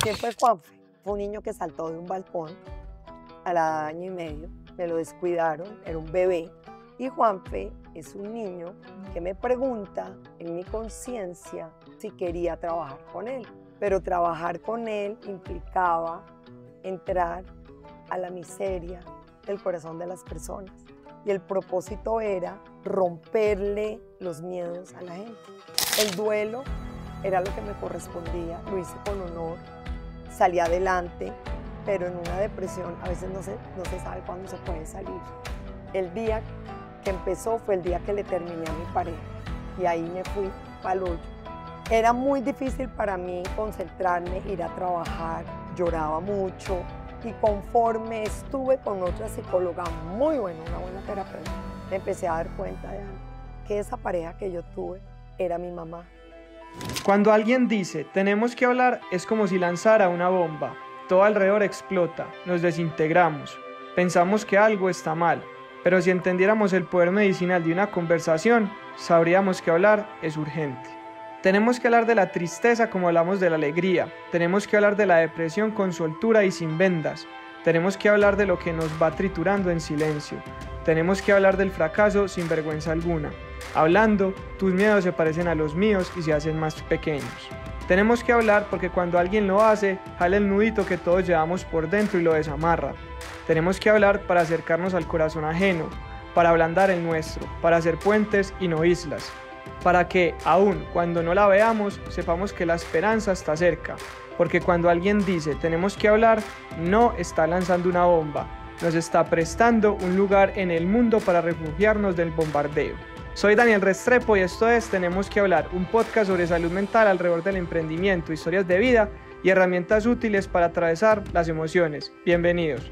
¿Quién fue Juanfe? Fue un niño que saltó de un balcón a la año y medio, me lo descuidaron, era un bebé. Y Juanfe es un niño que me pregunta en mi conciencia si quería trabajar con él. Pero trabajar con él implicaba entrar a la miseria del corazón de las personas. Y el propósito era romperle los miedos a la gente. El duelo era lo que me correspondía, lo hice con honor, salí adelante, pero en una depresión a veces no se sabe cuándo se puede salir. El día que empezó fue el día que le terminé a mi pareja y ahí me fui pa'l hoyo. Era muy difícil para mí concentrarme, ir a trabajar, lloraba mucho y conforme estuve con otra psicóloga muy buena, una buena terapeuta, me empecé a dar cuenta de algo, que esa pareja que yo tuve era mi mamá. Cuando alguien dice tenemos que hablar, es como si lanzara una bomba. Todo alrededor explota, nos desintegramos, pensamos que algo está mal, pero si entendiéramos el poder medicinal de una conversación, sabríamos que hablar es urgente. Tenemos que hablar de la tristeza como hablamos de la alegría, tenemos que hablar de la depresión con soltura y sin vendas, tenemos que hablar de lo que nos va triturando en silencio, tenemos que hablar del fracaso sin vergüenza alguna. Hablando, tus miedos se parecen a los míos y se hacen más pequeños. Tenemos que hablar porque cuando alguien lo hace, jala el nudito que todos llevamos por dentro y lo desamarra. Tenemos que hablar para acercarnos al corazón ajeno, para ablandar el nuestro, para hacer puentes y no islas. Para que, aun cuando no la veamos, sepamos que la esperanza está cerca. Porque cuando alguien dice tenemos que hablar, no está lanzando una bomba, nos está prestando un lugar en el mundo para refugiarnos del bombardeo. Soy Daniel Restrepo y esto es Tenemos que hablar, un podcast sobre salud mental alrededor del emprendimiento, historias de vida y herramientas útiles para atravesar las emociones. Bienvenidos.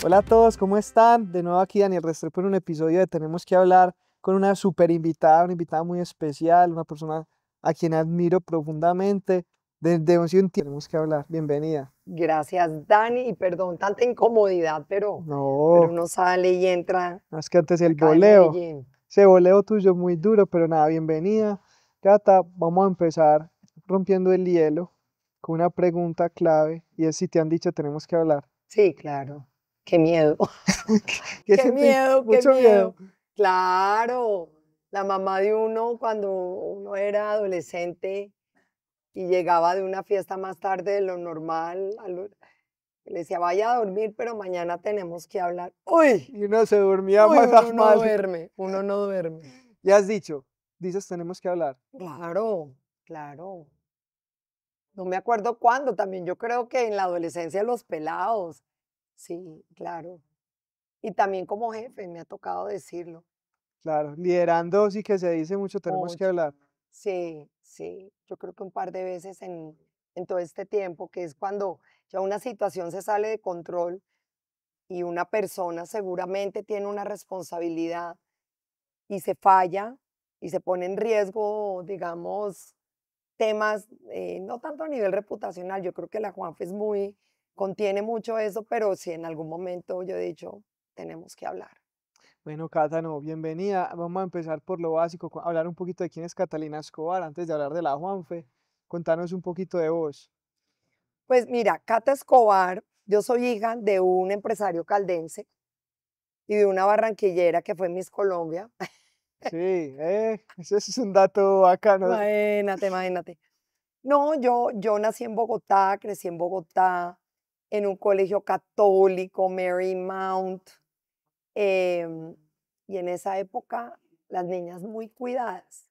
Hola a todos, ¿cómo están? De nuevo aquí Daniel Restrepo en un episodio de Tenemos que hablar con una súper invitada, una invitada muy especial, una persona a quien admiro profundamente. Desde un tiempo tenemos que hablar. Bienvenida. Gracias, Dani, y perdón tanta incomodidad, pero No, uno sale y entra más que antes el acá en voleo. Medellín. Ese voleo tuyo muy duro, pero nada, bienvenida. Cata, vamos a empezar rompiendo el hielo con una pregunta clave y es si te han dicho tenemos que hablar. Sí, claro. Qué miedo. ¿Qué Qué sientes? miedo, qué Mucho miedo. miedo. Claro. La mamá de uno cuando uno era adolescente y llegaba de una fiesta más tarde de lo normal, le decía, vaya a dormir, pero mañana tenemos que hablar. Uy, Y uno se dormía uy, más uno no mal. duerme, uno no duerme. Ya has dicho, dices tenemos que hablar. Claro, claro. No me acuerdo cuándo, también yo creo que en la adolescencia los pelados. Sí, claro. Y también como jefe me ha tocado decirlo Claro, liderando sí que se dice mucho tenemos que mucho. hablar. Sí, sí, yo creo que un par de veces en todo este tiempo, que es cuando ya una situación se sale de control y una persona seguramente tiene una responsabilidad y se falla y se pone en riesgo, digamos, temas, no tanto a nivel reputacional, yo creo que la Juanfe es muy, contiene mucho eso, pero sí en algún momento yo he dicho, tenemos que hablar. Bueno, Cata, no, bienvenida. Vamos a empezar por lo básico, hablar un poquito de quién es Catalina Escobar antes de hablar de la Juanfe. Contanos un poquito de vos. Pues mira, Cata Escobar, yo soy hija de un empresario caldense y de una barranquillera que fue Miss Colombia. Sí, ese es un dato bacano. Imagínate, imagínate. No, yo nací en Bogotá, crecí en Bogotá, en un colegio católico, Marymount, em, y en esa época las niñas muy cuidadas,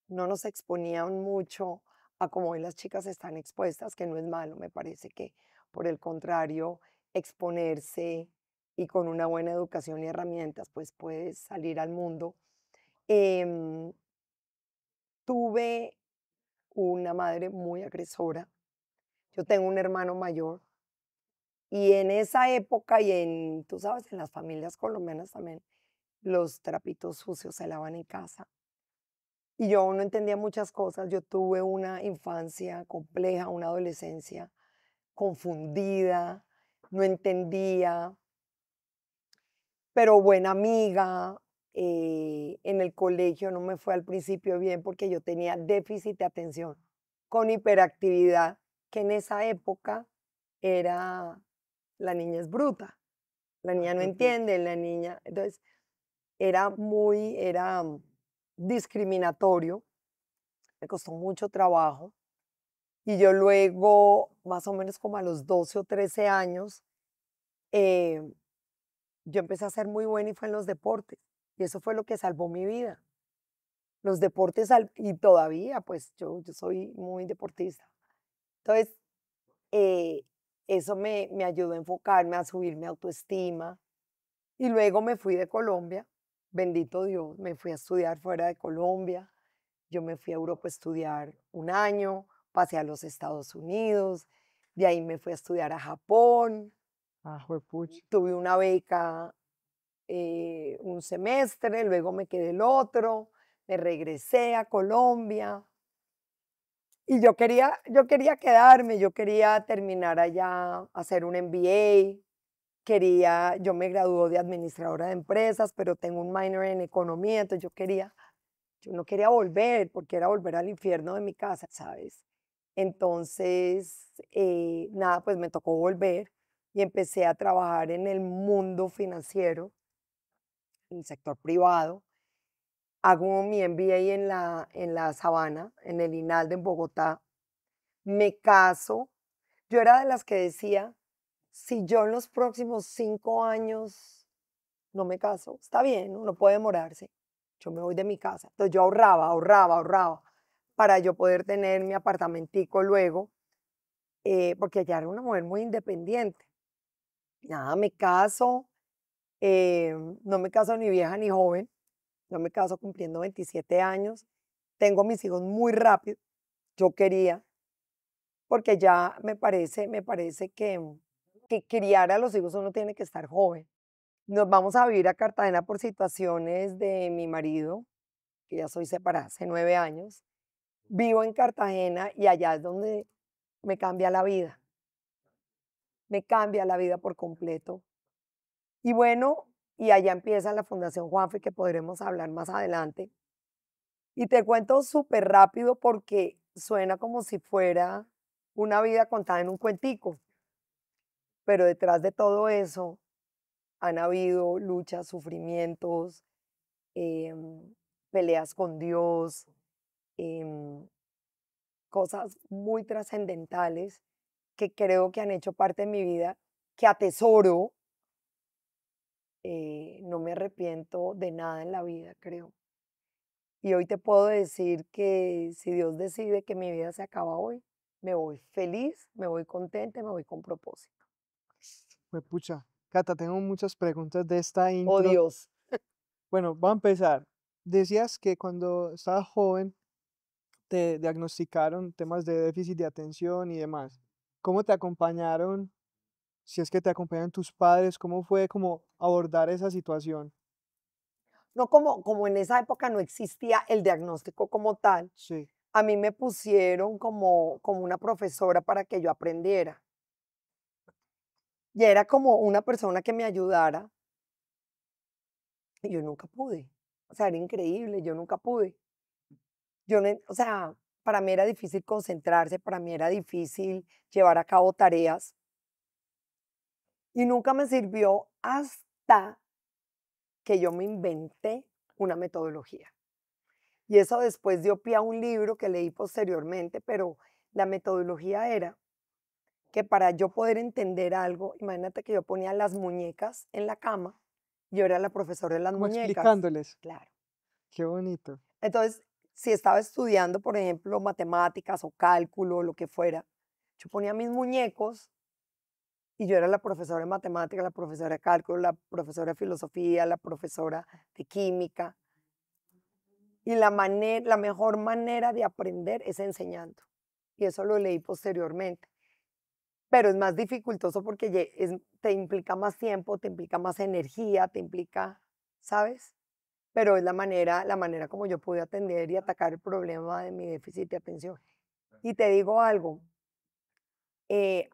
no nos exponían mucho a como hoy las chicas están expuestas, que no es malo, me parece que por el contrario, exponerse y con una buena educación y herramientas, pues puedes salir al mundo. Em, Tuve una madre muy agresora. Yo tengo un hermano mayor y en esa época y en, tú sabes, en las familias colombianas también, los trapitos sucios se lavan en casa. Y yo no entendía muchas cosas. Yo tuve una infancia compleja, una adolescencia confundida, no entendía, pero buena amiga. En el colegio no me fue al principio bien porque yo tenía déficit de atención con hiperactividad. que en esa época era, la niña es bruta, la Ah, niña no juepucha. entiende, la niña, entonces era discriminatorio, me costó mucho trabajo. Y yo luego, más o menos como a los 12 o 13 años, eh, yo empecé a ser muy buena y fue en los deportes. Y eso fue lo que salvó mi vida. Los deportes, y todavía, pues yo soy muy deportista. Entonces, eh, eso me ayudó a enfocarme, a subir mi autoestima. Y luego me fui de Colombia, bendito Dios, me fui a estudiar fuera de Colombia. Yo me fui a Europa a estudiar un año, pasé a los Estados Unidos, de ahí me fui a estudiar a Japón, Ah, juepucha. tuve una beca un semestre, luego me quedé el otro, me regresé a Colombia y yo quería quedarme, yo quería terminar allá, hacer un MBA, yo me graduó de administradora de empresas, pero tengo un minor en economía, entonces yo no quería volver porque era volver al infierno de mi casa, ¿sabes? Entonces, nada, pues me tocó volver y empecé a trabajar en el mundo financiero, en el sector privado. Hago mi MBA en la Sabana, en el INALDE en Bogotá. Me caso. Yo era de las que decía, si yo en los próximos 5 años no me caso, está bien, uno puede demorarse, yo me voy de mi casa. Entonces yo ahorraba, ahorraba, ahorraba para yo poder tener mi apartamentico luego, porque ya era una mujer muy independiente. Nada, me caso, eh, no me caso ni vieja ni joven, no me caso cumpliendo 27 años, tengo mis hijos muy rápido, yo quería, porque ya me parece que criar a los hijos uno tiene que estar joven. Nos vamos a vivir a Cartagena por situaciones de mi marido, que ya soy separada hace 9 años. Vivo en Cartagena y allá es donde me cambia la vida, me cambia la vida por completo. Y bueno, y allá empieza la Fundación Juanfe, que podremos hablar más adelante. Y te cuento súper rápido porque suena como si fuera una vida contada en un cuentico, pero detrás de todo eso han habido luchas, sufrimientos, em, peleas con Dios, em, cosas muy trascendentales que creo que han hecho parte de mi vida, que atesoro. No me arrepiento de nada en la vida, creo. Y hoy te puedo decir que si Dios decide que mi vida se acaba hoy, me voy feliz, me voy contenta, me voy con propósito. Juepucha. Cata, tengo muchas preguntas de esta Oh intro. Dios. Bueno, voy a empezar. Decías que cuando estabas joven te diagnosticaron temas de déficit de atención y demás. ¿Cómo te acompañaron? Si es que te acompañan tus padres, ¿cómo fue como abordar esa situación? No, como en esa época no existía el diagnóstico como tal, Sí, a mí me pusieron como una profesora para que yo aprendiera. Y era como una persona que me ayudara y yo nunca pude. O sea, era increíble, yo nunca pude. Yo no, o sea, para mí era difícil concentrarse, para mí era difícil llevar a cabo tareas y nunca me sirvió hasta que yo me inventé una metodología. Y eso después dio pie a un libro que leí posteriormente, pero la metodología era que para yo poder entender algo, imagínate que yo ponía las muñecas en la cama, yo era la profesora de las como muñecas, explicándoles. claro. Qué bonito. Entonces, si estaba estudiando, por ejemplo, matemáticas o cálculo, lo que fuera, yo ponía mis muñecos y yo era la profesora de matemáticas, la profesora de cálculo, la profesora de filosofía, la profesora de química. Y la mejor manera de aprender es enseñando. Y eso lo leí posteriormente. Pero es más dificultoso porque te implica más tiempo, te implica más energía, te implica, ¿sabes? Pero es la manera como yo pude atender y atacar el problema de mi déficit de atención. Y te digo algo,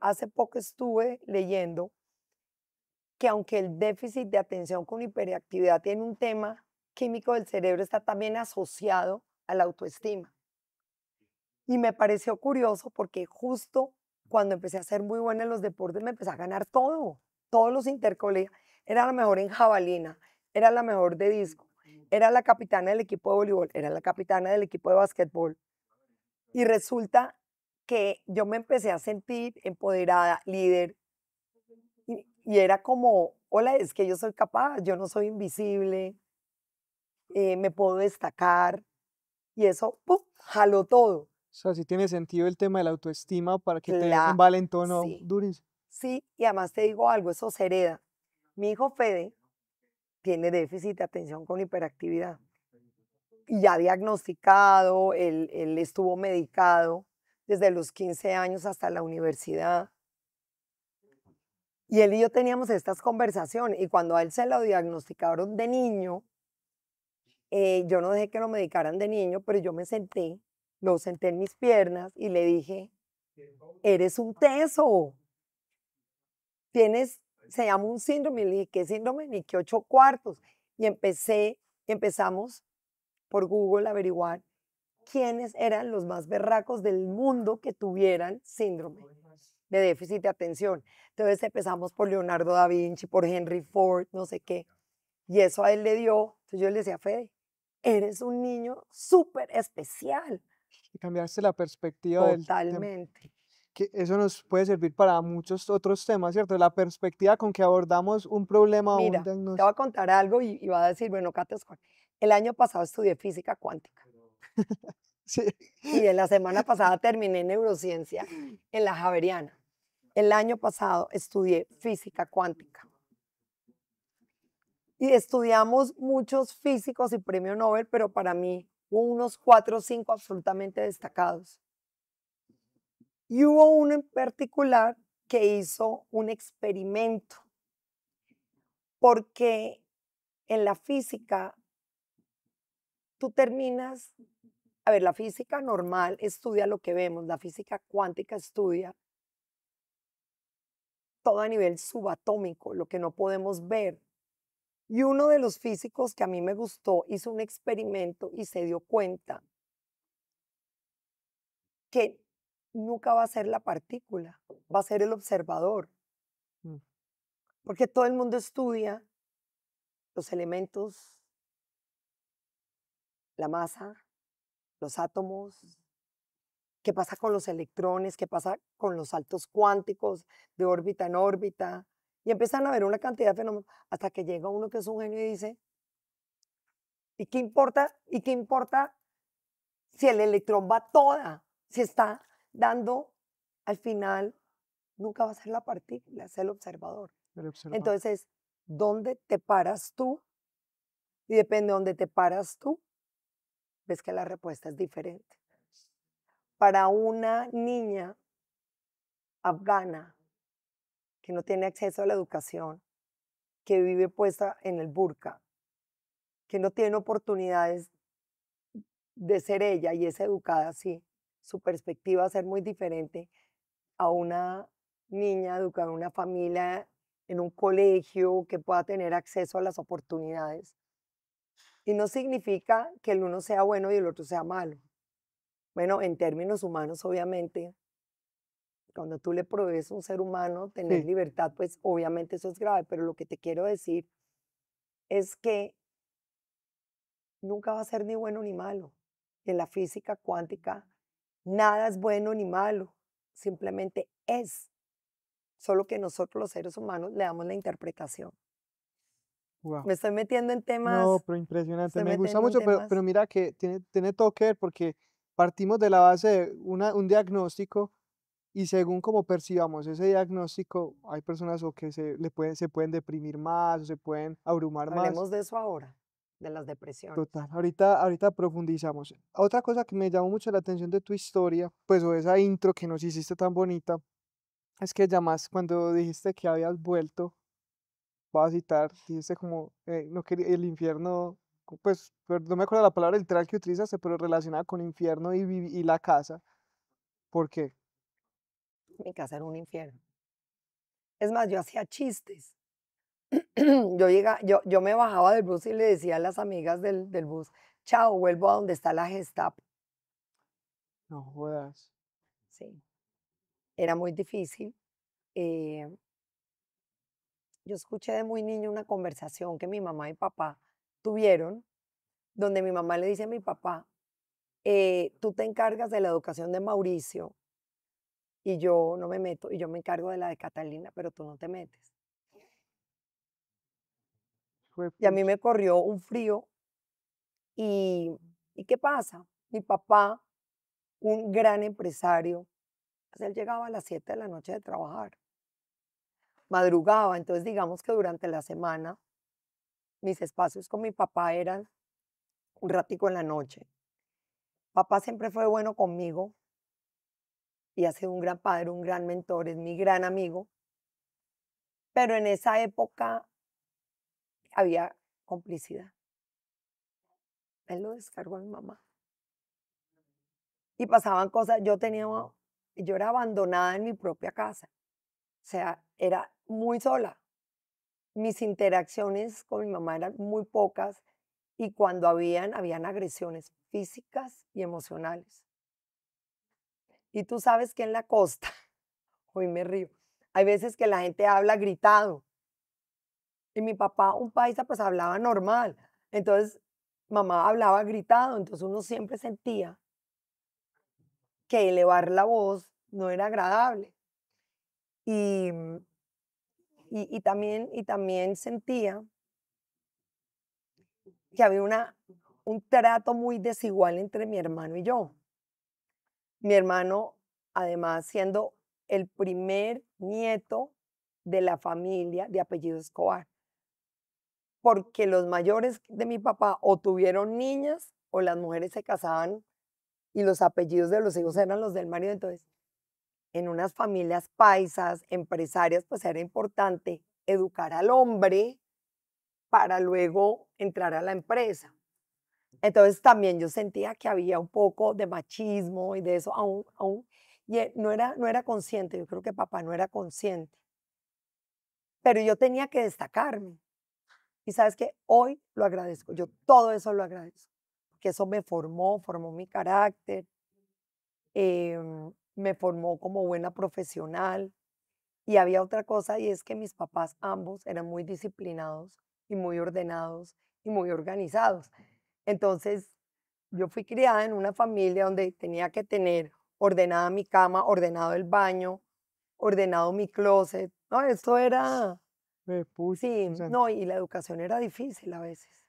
hace poco estuve leyendo que aunque el déficit de atención con hiperactividad tiene un tema químico del cerebro, está también asociado a la autoestima. Y me pareció curioso porque justo cuando empecé a ser muy buena en los deportes, me empecé a ganar todo, todos los intercolegios. Era la mejor en jabalina, era la mejor de disco, era la capitana del equipo de voleibol, era la capitana del equipo de basquetbol. Y resulta que yo me empecé a sentir empoderada, líder, y era como, hola, es que yo soy capaz, yo no soy invisible, me puedo destacar, y eso, ¡pum!, jaló todo. O sea, sí tiene sentido el tema de la autoestima para que te Claro, envalentonó sí, durísimo. sí, y además te digo algo, eso se hereda. Mi hijo Fede tiene déficit de atención con hiperactividad y ya diagnosticado, él estuvo medicado desde los 15 años hasta la universidad. Y él y yo teníamos estas conversaciones y cuando a él se lo diagnosticaron de niño, yo no dejé que lo medicaran de niño, pero yo me senté, lo senté en mis piernas y le dije, eres un teso, tienes, se llama un síndrome. Y le dije, ¿qué síndrome? Ni que 8 cuartos. Y empezamos por Google a averiguar quiénes eran los más berracos del mundo que tuvieran síndrome de déficit de atención. Entonces empezamos por Leonardo da Vinci, por Henry Ford, no sé qué. Y eso a él le dio. Entonces yo le decía, Fede, eres un niño súper especial. Y cambiaste la perspectiva del tema. Totalmente. Que eso nos puede servir para muchos otros temas, ¿cierto? La perspectiva con que abordamos un problema o un Mira, te voy diagnóstico. a contar algo y va a decir, bueno, Kate, el año pasado estudié física cuántica Sí. y en la semana pasada terminé neurociencia en la Javeriana. El año pasado estudié física cuántica y estudiamos muchos físicos y premio Nobel, pero para mí hubo unos 4 o 5 absolutamente destacados. Y hubo uno en particular que hizo un experimento, porque en la física tú terminas, a ver, la física normal estudia lo que vemos, la física cuántica estudia todo a nivel subatómico, lo que no podemos ver. Y uno de los físicos que a mí me gustó hizo un experimento y se dio cuenta que nunca va a ser la partícula, va a ser el observador, Mm. porque todo el mundo estudia los elementos, la masa, los átomos, qué pasa con los electrones, qué pasa con los saltos cuánticos de órbita en órbita, y empiezan a ver una cantidad de fenómenos hasta que llega uno que es un genio y dice, ¿y qué importa? ¿Y qué importa si el electrón va toda? Si está dando, al final, nunca va a ser la partícula, es el observador. El observador. Entonces, ¿dónde te paras tú? Y depende de dónde te paras tú, ves que la respuesta es diferente. Para una niña afgana que no tiene acceso a la educación, que vive puesta en el burka, que no tiene oportunidades de ser ella y es educada así, su perspectiva va a ser muy diferente a una niña educada en una familia, en un colegio, que pueda tener acceso a las oportunidades. Y no significa que el uno sea bueno y el otro sea malo. Bueno, en términos humanos, obviamente, cuando tú le prohíbes a un ser humano tener Sí. libertad, pues obviamente eso es grave, pero lo que te quiero decir es que nunca va a ser ni bueno ni malo. En la física cuántica, nada es bueno ni malo, simplemente es. Solo que nosotros los seres humanos le damos la interpretación. Wow. Me estoy metiendo en No, temas, pero impresionante. estoy Me gusta metiendo en mucho, temas. pero mira que tiene todo que ver porque partimos de la base de un diagnóstico y según como percibamos ese diagnóstico, hay personas o que se pueden deprimir más o se pueden abrumar más. Hablemos de eso ahora, de las depresiones. Total, ahorita profundizamos. Otra cosa que me llamó mucho la atención de tu historia, pues o esa intro que nos hiciste tan bonita, es que llamas cuando dijiste que habías vuelto, voy a citar, dijiste como, no quería, el infierno, pues no me acuerdo la palabra literal que utilizaste, pero relacionada con infierno y la casa. ¿Por qué? Mi casa era un infierno. Es más, yo hacía chistes. yo me bajaba del bus y le decía a las amigas del bus, chao, vuelvo a donde está la Gestapo. No jodas. Sí. era muy difícil. Eh, yo escuché de muy niño una conversación que mi mamá y papá tuvieron, donde mi mamá le dice a mi papá, tú te encargas de la educación de Mauricio y yo no me meto, y yo me encargo de la de Catalina, pero tú no te metes. Y a mí Juepucha. me corrió un frío y, ¿y qué pasa? Mi papá, un gran empresario, pues él llegaba a las 7 de la noche de trabajar, madrugaba, entonces digamos que durante la semana mis espacios con mi papá eran un ratico en la noche. Papá siempre fue bueno conmigo y ha sido un gran padre, un gran mentor, es mi gran amigo, pero en esa época había complicidad. Él lo descargó a mi mamá. Y pasaban cosas, yo era abandonada en mi propia casa, o sea, era muy sola. Mis interacciones con mi mamá eran muy pocas y cuando habían agresiones físicas y emocionales. Y tú sabes que en la costa, hoy me río, hay veces que la gente habla gritado y mi papá, un paisa, pues hablaba normal. Entonces, mamá hablaba gritado, entonces uno siempre sentía que elevar la voz no era agradable. Y, y también sentía que había un trato muy desigual entre mi hermano y yo. Mi hermano, además, siendo el primer nieto de la familia de apellido Escobar, porque los mayores de mi papá o tuvieron niñas o las mujeres se casaban y los apellidos de los hijos eran los del marido. Entonces, en unas familias paisas, empresarias, pues era importante educar al hombre para luego entrar a la empresa. Entonces también yo sentía que había un poco de machismo y de eso, no era consciente, yo creo que papá no era consciente, pero yo tenía que destacarme. Y sabes que hoy lo agradezco, yo todo eso lo agradezco, que eso me formó mi carácter, me formó como buena profesional. Y había otra cosa y es que mis papás ambos eran muy disciplinados y muy ordenados y muy organizados. Entonces, yo fui criada en una familia donde tenía que tener ordenada mi cama, ordenado el baño, ordenado mi closet. No, esto era, Juepucha, sí, o sea, no, y la educación era difícil a veces.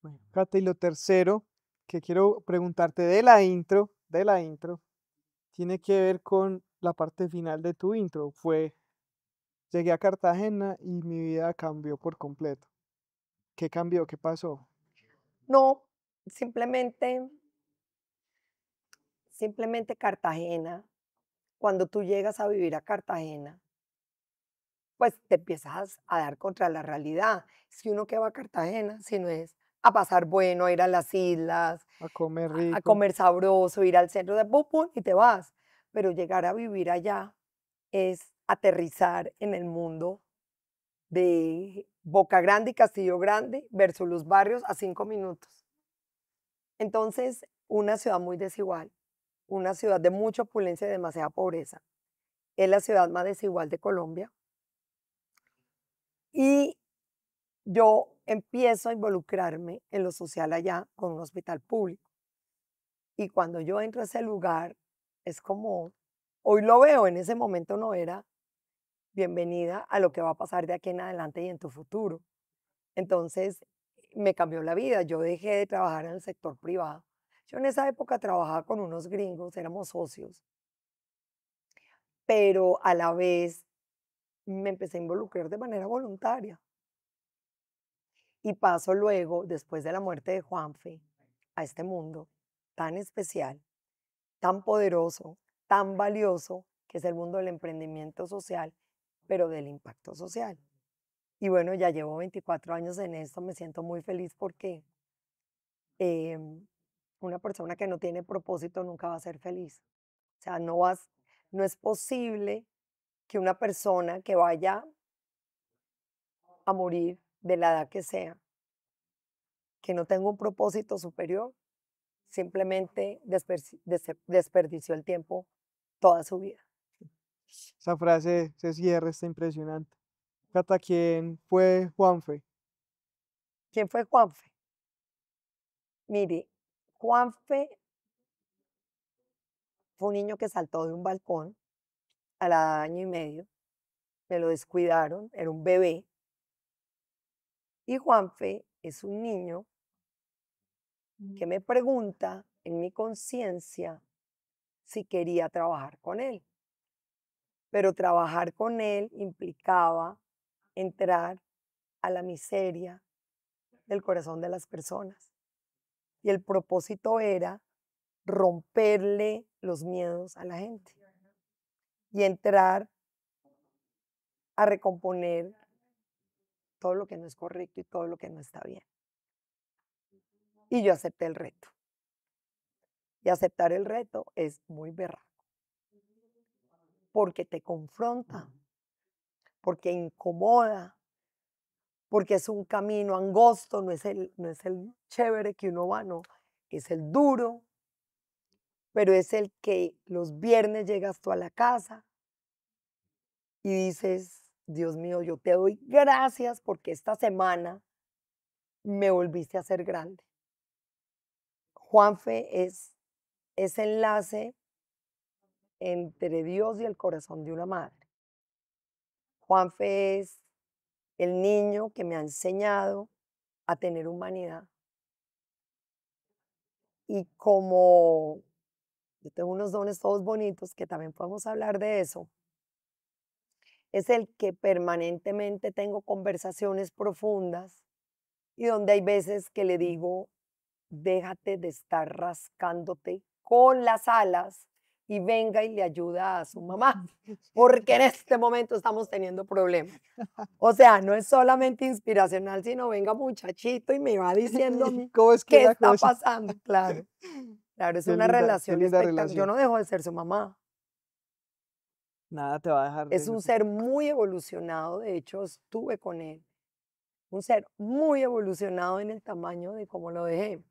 bueno, Cata, y lo tercero que quiero preguntarte de la intro, tiene que ver con la parte final de tu intro. Llegué a Cartagena y mi vida cambió por completo. ¿Qué cambió? ¿Qué pasó? No, simplemente, simplemente Cartagena, cuando tú llegas a vivir a Cartagena, pues te empiezas a dar contra la realidad. Si uno que va a Cartagena, si no es a pasar bueno, a ir a las islas, A comer a rico. comer sabroso, ir al centro de pum, pum, y te vas. Pero llegar a vivir allá es aterrizar en el mundo de Boca Grande y Castillo Grande versus los barrios a 5 minutos. Entonces, una ciudad muy desigual, una ciudad de mucha opulencia y demasiada pobreza. Es la ciudad más desigual de Colombia. Y yo empiezo a involucrarme en lo social allá con un hospital público. Y cuando yo entro a ese lugar, es como, hoy lo veo, en ese momento no era bienvenida a lo que va a pasar de aquí en adelante y en tu futuro. Entonces, me cambió la vida. Yo dejé de trabajar en el sector privado. Yo en esa época trabajaba con unos gringos, éramos socios, pero a la vez me empecé a involucrar de manera voluntaria. Y paso luego, después de la muerte de Juanfe, a este mundo tan especial, tan poderoso, tan valioso, que es el mundo del emprendimiento social, pero del impacto social. Y bueno, ya llevo 24 años en esto, me siento muy feliz porque em, una persona que no tiene propósito nunca va a ser feliz. O sea, no es posible que una persona que vaya a morir de la edad que sea, que no tenga un propósito superior, simplemente desperdició el tiempo toda su vida. Esa frase, ese cierre está impresionante. Cata, ¿quién fue Juanfe? ¿Quién fue Juanfe? Mire, Juanfe fue un niño que saltó de un balcón a la edad de año y medio. Me lo descuidaron, era un bebé. Y Juanfe es un niño que me pregunta en mi conciencia si quería trabajar con él. Pero trabajar con él implicaba entrar a la miseria del corazón de las personas. Y el propósito era romperle los miedos a la gente y entrar a recomponer todo lo que no es correcto y todo lo que no está bien. Y yo acepté el reto. Y aceptar el reto es muy berraco, porque te confronta, porque incomoda, porque es un camino angosto, no es el chévere que uno va, no, es el duro, pero es el que los viernes llegas tú a la casa y dices, Dios mío, yo te doy gracias porque esta semana me volviste a ser grande. Juanfe es ese enlace entre Dios y el corazón de una madre. Juanfe es el niño que me ha enseñado a tener humanidad. Y como yo tengo unos dones todos bonitos, que también podemos hablar de eso, es el que permanentemente tengo conversaciones profundas y donde hay veces que le digo, déjate de estar rascándote con las alas y venga y le ayuda a su mamá, porque en este momento estamos teniendo problemas. O sea, no es solamente inspiracional, sino venga muchachito y me va diciendo a mí ¿Cómo es que qué la está cosa? pasando. Claro, claro, es una Qué relación linda espectacular. Yo relación. no dejo de ser su mamá. Nada te va a dejar Es de un eso. ser muy evolucionado, de hecho estuve con él. Un ser muy evolucionado en el tamaño de cómo lo dejé.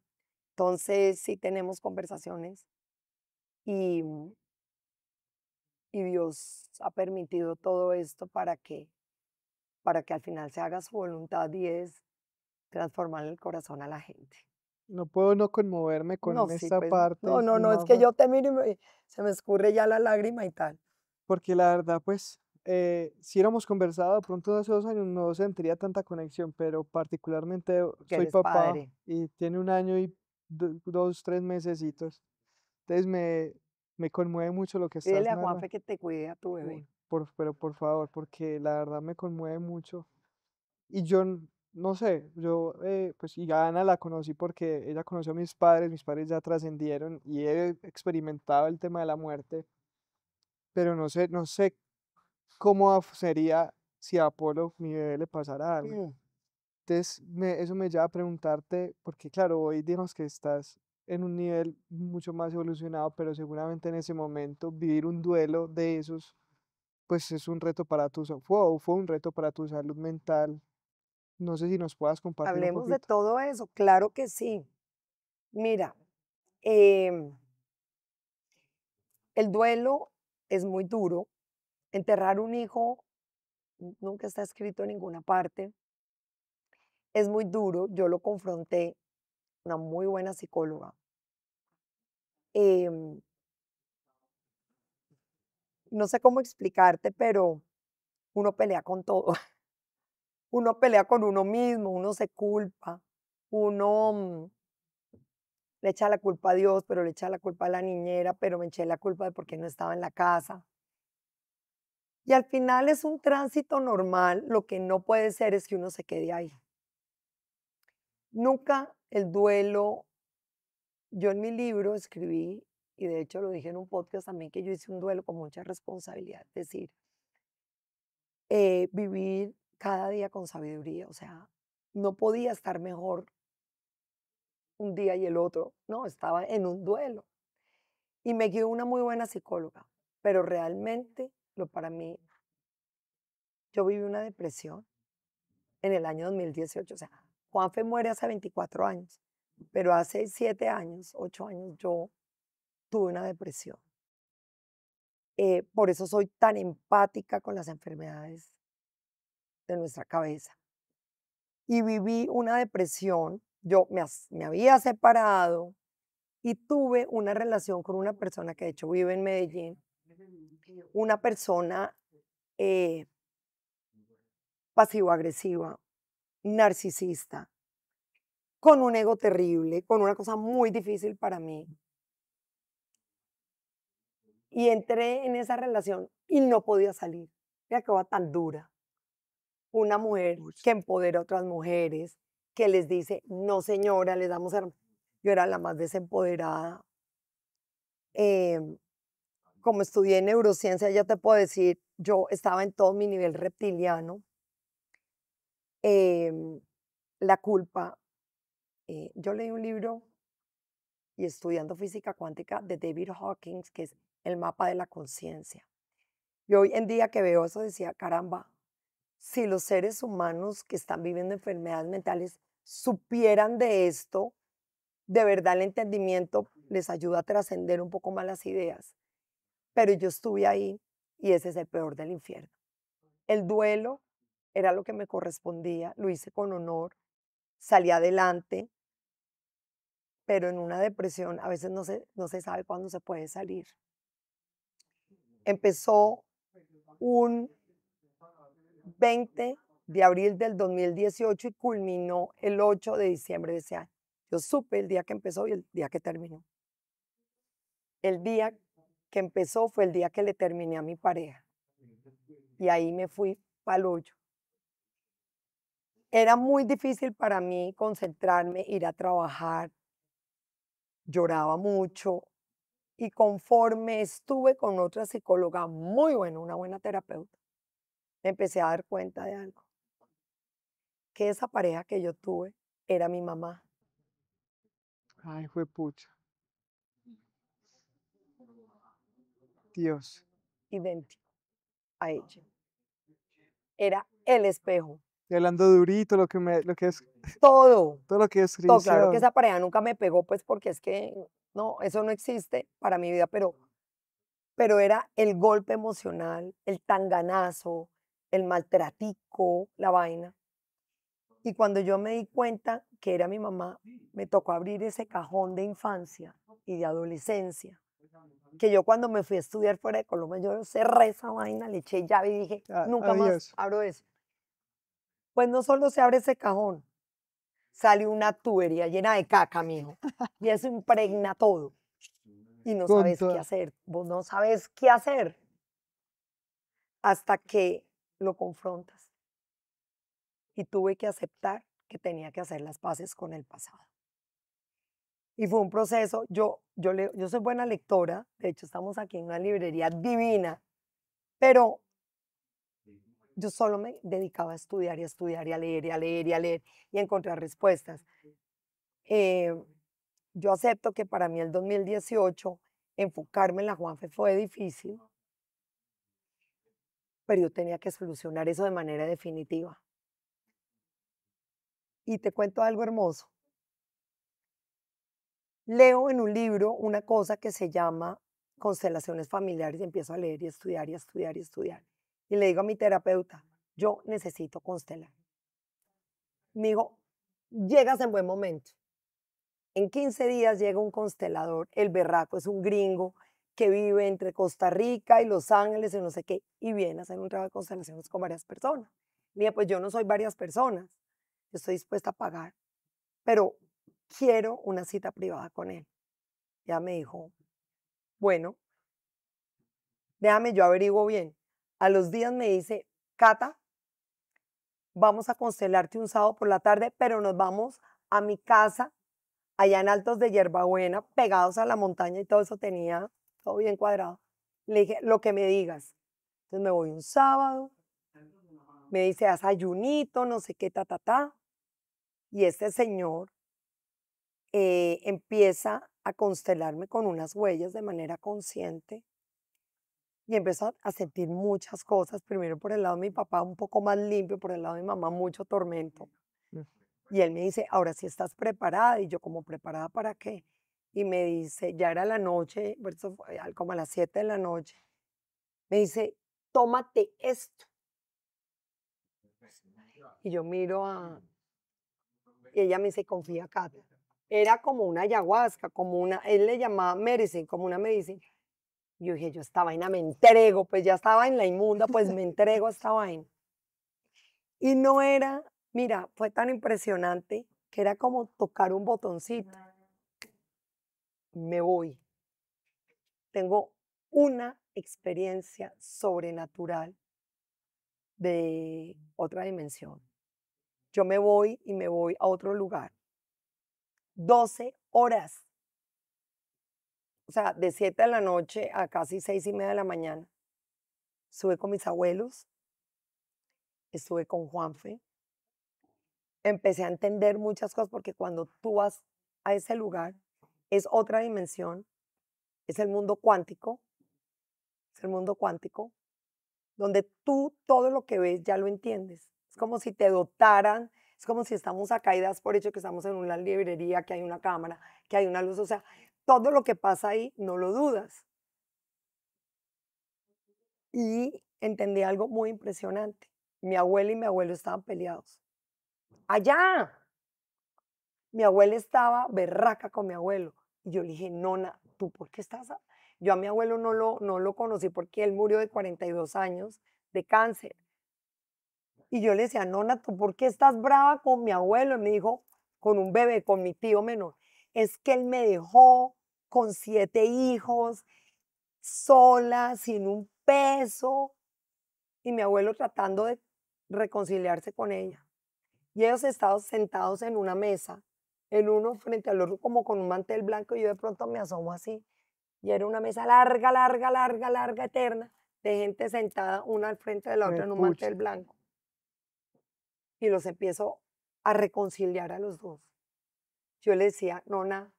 Entonces sí tenemos conversaciones y, y Dios ha permitido todo esto para que al final se haga su voluntad y es transformar el corazón a la gente. No puedo no conmoverme No, con sí, esta pues no, parte, no, mi no, es que Mafe, yo te miro y se me escurre ya la lágrima y tal. porque la verdad, pues, si hubiéramos conversado de pronto hace 2 años no sentiría tanta conexión, pero particularmente Que soy eres papá padre. y tiene 1 año y 2, 3 mesecitos. Entonces me conmueve mucho lo que estás Pídele a narrando. Juanfe que te cuide a tu bebé. Uy, pero por favor, porque la verdad me conmueve mucho. Y yo no sé, yo pues y a Ana la conocí porque ella conoció a mis padres ya trascendieron y he experimentado el tema de la muerte, pero no sé cómo sería si a Apolo, mi bebé, le pasara algo. Mm. Entonces, eso me lleva a preguntarte, porque claro, hoy digamos que estás en un nivel mucho más evolucionado, pero seguramente en ese momento vivir un duelo de esos, pues es un reto para fue un reto para tu salud mental. No sé si nos puedas compartir un Hablemos de poquito. todo eso, claro que sí. Mira, em, el duelo es muy duro. Enterrar un hijo nunca está escrito en ninguna parte. Es muy duro. Yo lo confronté, una muy buena psicóloga. Em, no sé cómo explicarte, pero uno pelea con todo. Uno pelea con uno mismo, uno se culpa, uno le echa la culpa a Dios, pero le echa la culpa a la niñera, pero me eché la culpa de por qué no estaba en la casa. Y al final es un tránsito normal, lo que no puede ser es que uno se quede ahí. Nunca el duelo, yo en mi libro escribí, y de hecho lo dije en un podcast también, que yo hice un duelo con mucha responsabilidad, es decir, vivir cada día con sabiduría, o sea, no podía estar mejor un día y el otro, no, estaba en un duelo. Y me guió una muy buena psicóloga, pero realmente lo para mí, yo viví una depresión en el año 2018, o sea, Juanfe muere hace 24 años, pero hace 7 años, 8 años, yo tuve una depresión. Por eso soy tan empática con las enfermedades de nuestra cabeza. Y viví una depresión, me había separado y tuve una relación con una persona que de hecho vive en Medellín, una persona eh, pasivo-agresiva, narcisista, con un ego terrible, con una cosa muy difícil para mí. Y entré en esa relación y no podía salir. Mira que va tan dura. Una mujer Pucha. que empodera a otras mujeres, que les dice, no señora, les damos... Yo era la más desempoderada. Em, Como estudié neurociencia, ya te puedo decir, yo estaba en todo mi nivel reptiliano. Em, la culpa. Yo leí un libro y estudiando física cuántica de David Hawkins, que es el mapa de la conciencia. Y hoy en día que veo eso decía, caramba, si los seres humanos que están viviendo enfermedades mentales supieran de esto, de verdad el entendimiento les ayuda a trascender un poco más las ideas. Pero yo estuve ahí y ese es el peor del infierno. El duelo era lo que me correspondía, lo hice con honor, salí adelante, pero en una depresión a veces no se sabe cuándo se puede salir. Empezó un 20 de abril del 2018 y culminó el 8 de diciembre de ese año. Yo supe el día que empezó y el día que terminó. El día que empezó fue el día que le terminé a mi pareja y ahí me fui pa'l hoyo. Era muy difícil para mí concentrarme, ir a trabajar, lloraba mucho y conforme estuve con otra psicóloga muy buena, una buena terapeuta, me empecé a dar cuenta de algo, que esa pareja que yo tuve era mi mamá, Ay, pucha. Dios. idéntico a ella. Era el espejo, Y hablando durito, lo que es, todo, todo lo que todo. Claro que descripción. esa pareja nunca me pegó, pues porque es que no, eso no existe para mi vida, pero era el golpe emocional, el tanganazo, el maltratico, la vaina. Y cuando yo me di cuenta que era mi mamá, me tocó abrir ese cajón de infancia y de adolescencia, que yo cuando me fui a estudiar fuera de Colombia, yo cerré esa vaina, le eché llave y dije, nunca más Adiós. abro eso. Pues no solo se abre ese cajón, sale una tubería llena de caca, mijo, y eso impregna todo. Y no Con sabes qué toda. hacer, vos no sabes qué hacer hasta que lo confrontas. Y tuve que aceptar que tenía que hacer las paces con el pasado. Y fue un proceso, yo soy buena lectora, de hecho estamos aquí en una librería divina, pero yo solo me dedicaba a estudiar y a estudiar y a leer y a leer y a leer y a encontrar respuestas. Eh, yo acepto que para mí el 2018 enfocarme en la Juanfe fue difícil, pero yo tenía que solucionar eso de manera definitiva. Y te cuento algo hermoso. Leo en un libro una cosa que se llama constelaciones familiares y empiezo a leer y a estudiar y a estudiar y a estudiar. Y le digo a mi terapeuta, yo necesito constelar. Me dijo, llegas en buen momento. En 15 días llega un constelador, el berraco es un gringo que vive entre Costa Rica y Los Ángeles y no sé qué, y viene a hacer un trabajo de constelaciones con varias personas. Mira, pues yo no soy varias personas, yo estoy dispuesta a pagar, pero quiero una cita privada con él. Ya me dijo, bueno, déjame, yo averiguo bien. A los días me dice, Cata, vamos a constelarte un sábado por la tarde, pero nos vamos a mi casa, allá en Altos de Hierbabuena, pegados a la montaña y todo eso tenía todo bien cuadrado. Le dije, lo que me digas. Entonces me voy un sábado, me dice, haz ayunito, no sé qué, ta, ta, ta. Y este señor empieza a constelarme con unas huellas de manera consciente y empezó a sentir muchas cosas, primero por el lado de mi papá un poco más limpio, por el lado de mi mamá mucho tormento. Y él me dice, ahora sí estás preparada. Y yo, ¿como preparada para qué? Y me dice, ya era la noche, como a las 7 de la noche. Me dice, tómate esto. Y yo miro a... Y ella me dice, confía, Cata. Era como una ayahuasca, como una... Él le llamaba medicine, como una medicina. Y yo dije, yo esta vaina me entrego, pues ya estaba en la inmunda, pues me entrego a esta vaina. Y no era, mira, fue tan impresionante que era como tocar un botoncito. Me voy. Tengo una experiencia sobrenatural de otra dimensión. Yo me voy y me voy a otro lugar. 12 horas. O sea, de 7 de la noche a casi 6:30 de la mañana. Estuve con mis abuelos, estuve con Juanfe. Empecé a entender muchas cosas porque cuando tú vas a ese lugar, es otra dimensión, es el mundo cuántico, es el mundo cuántico, donde tú todo lo que ves ya lo entiendes. Es como si te dotaran, es como si estamos acá y das por hecho que estamos en una librería, que hay una cámara, que hay una luz, o sea, todo lo que pasa ahí no lo dudas. Y entendí algo muy impresionante. Mi abuela y mi abuelo estaban peleados. Allá. Mi abuela estaba berraca con mi abuelo. Y yo le dije, Nona, ¿tú por qué estás? Yo a mi abuelo no lo conocí porque él murió de 42 años de cáncer. Y yo le decía, Nona, ¿tú por qué estás brava con mi abuelo? Y me dijo, con un bebé, con mi tío menor. Es que él me dejó con 7 hijos, sola, sin un peso. Y mi abuelo tratando de reconciliarse con ella. Y ellos estaban sentados en una mesa, el uno frente al otro como con un mantel blanco, y yo de pronto me asomo así. Y era una mesa larga, larga, larga, larga, eterna, de gente sentada una al frente de la otra en un Pucha. mantel blanco. Y los empiezo a reconciliar a los dos. Yo le decía, Nona,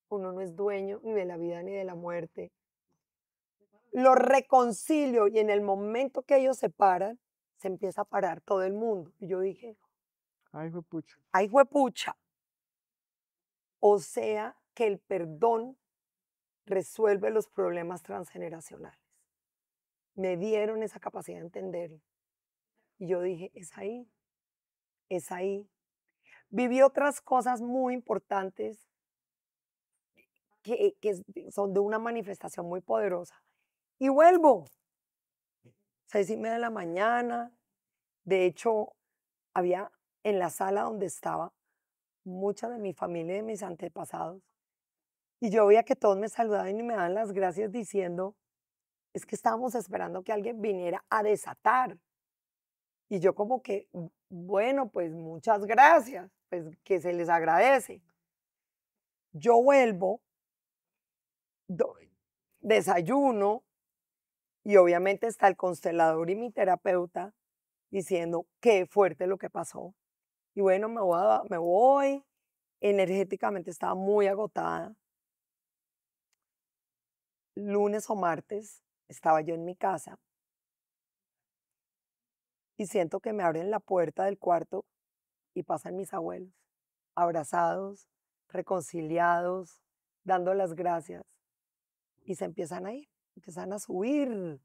uno no es dueño ni de la vida ni de la muerte. Los reconcilio y en el momento que ellos se paran, se empieza a parar todo el mundo. Y yo dije, Ay, pucha. ay, juepucha. O sea que el perdón resuelve los problemas transgeneracionales. Me dieron esa capacidad de entenderlo. Y yo dije, es ahí, es ahí. Viví otras cosas muy importantes que son de una manifestación muy poderosa. Y vuelvo, 6:30 de la mañana. De hecho, había en la sala donde estaba mucha de mi familia y de mis antepasados. Y yo veía que todos me saludaban y me daban las gracias diciendo, es que estábamos esperando que alguien viniera a desatar. Y yo como que, bueno, pues muchas gracias, pues que se les agradece. Yo vuelvo, desayuno y obviamente está el constelador y mi terapeuta diciendo qué fuerte lo que pasó. Y bueno, me voy, energéticamente estaba muy agotada. Lunes o martes estaba yo en mi casa y siento que me abren la puerta del cuarto y pasan mis abuelos, abrazados, reconciliados, dando las gracias y se empiezan a ir, empiezan a subir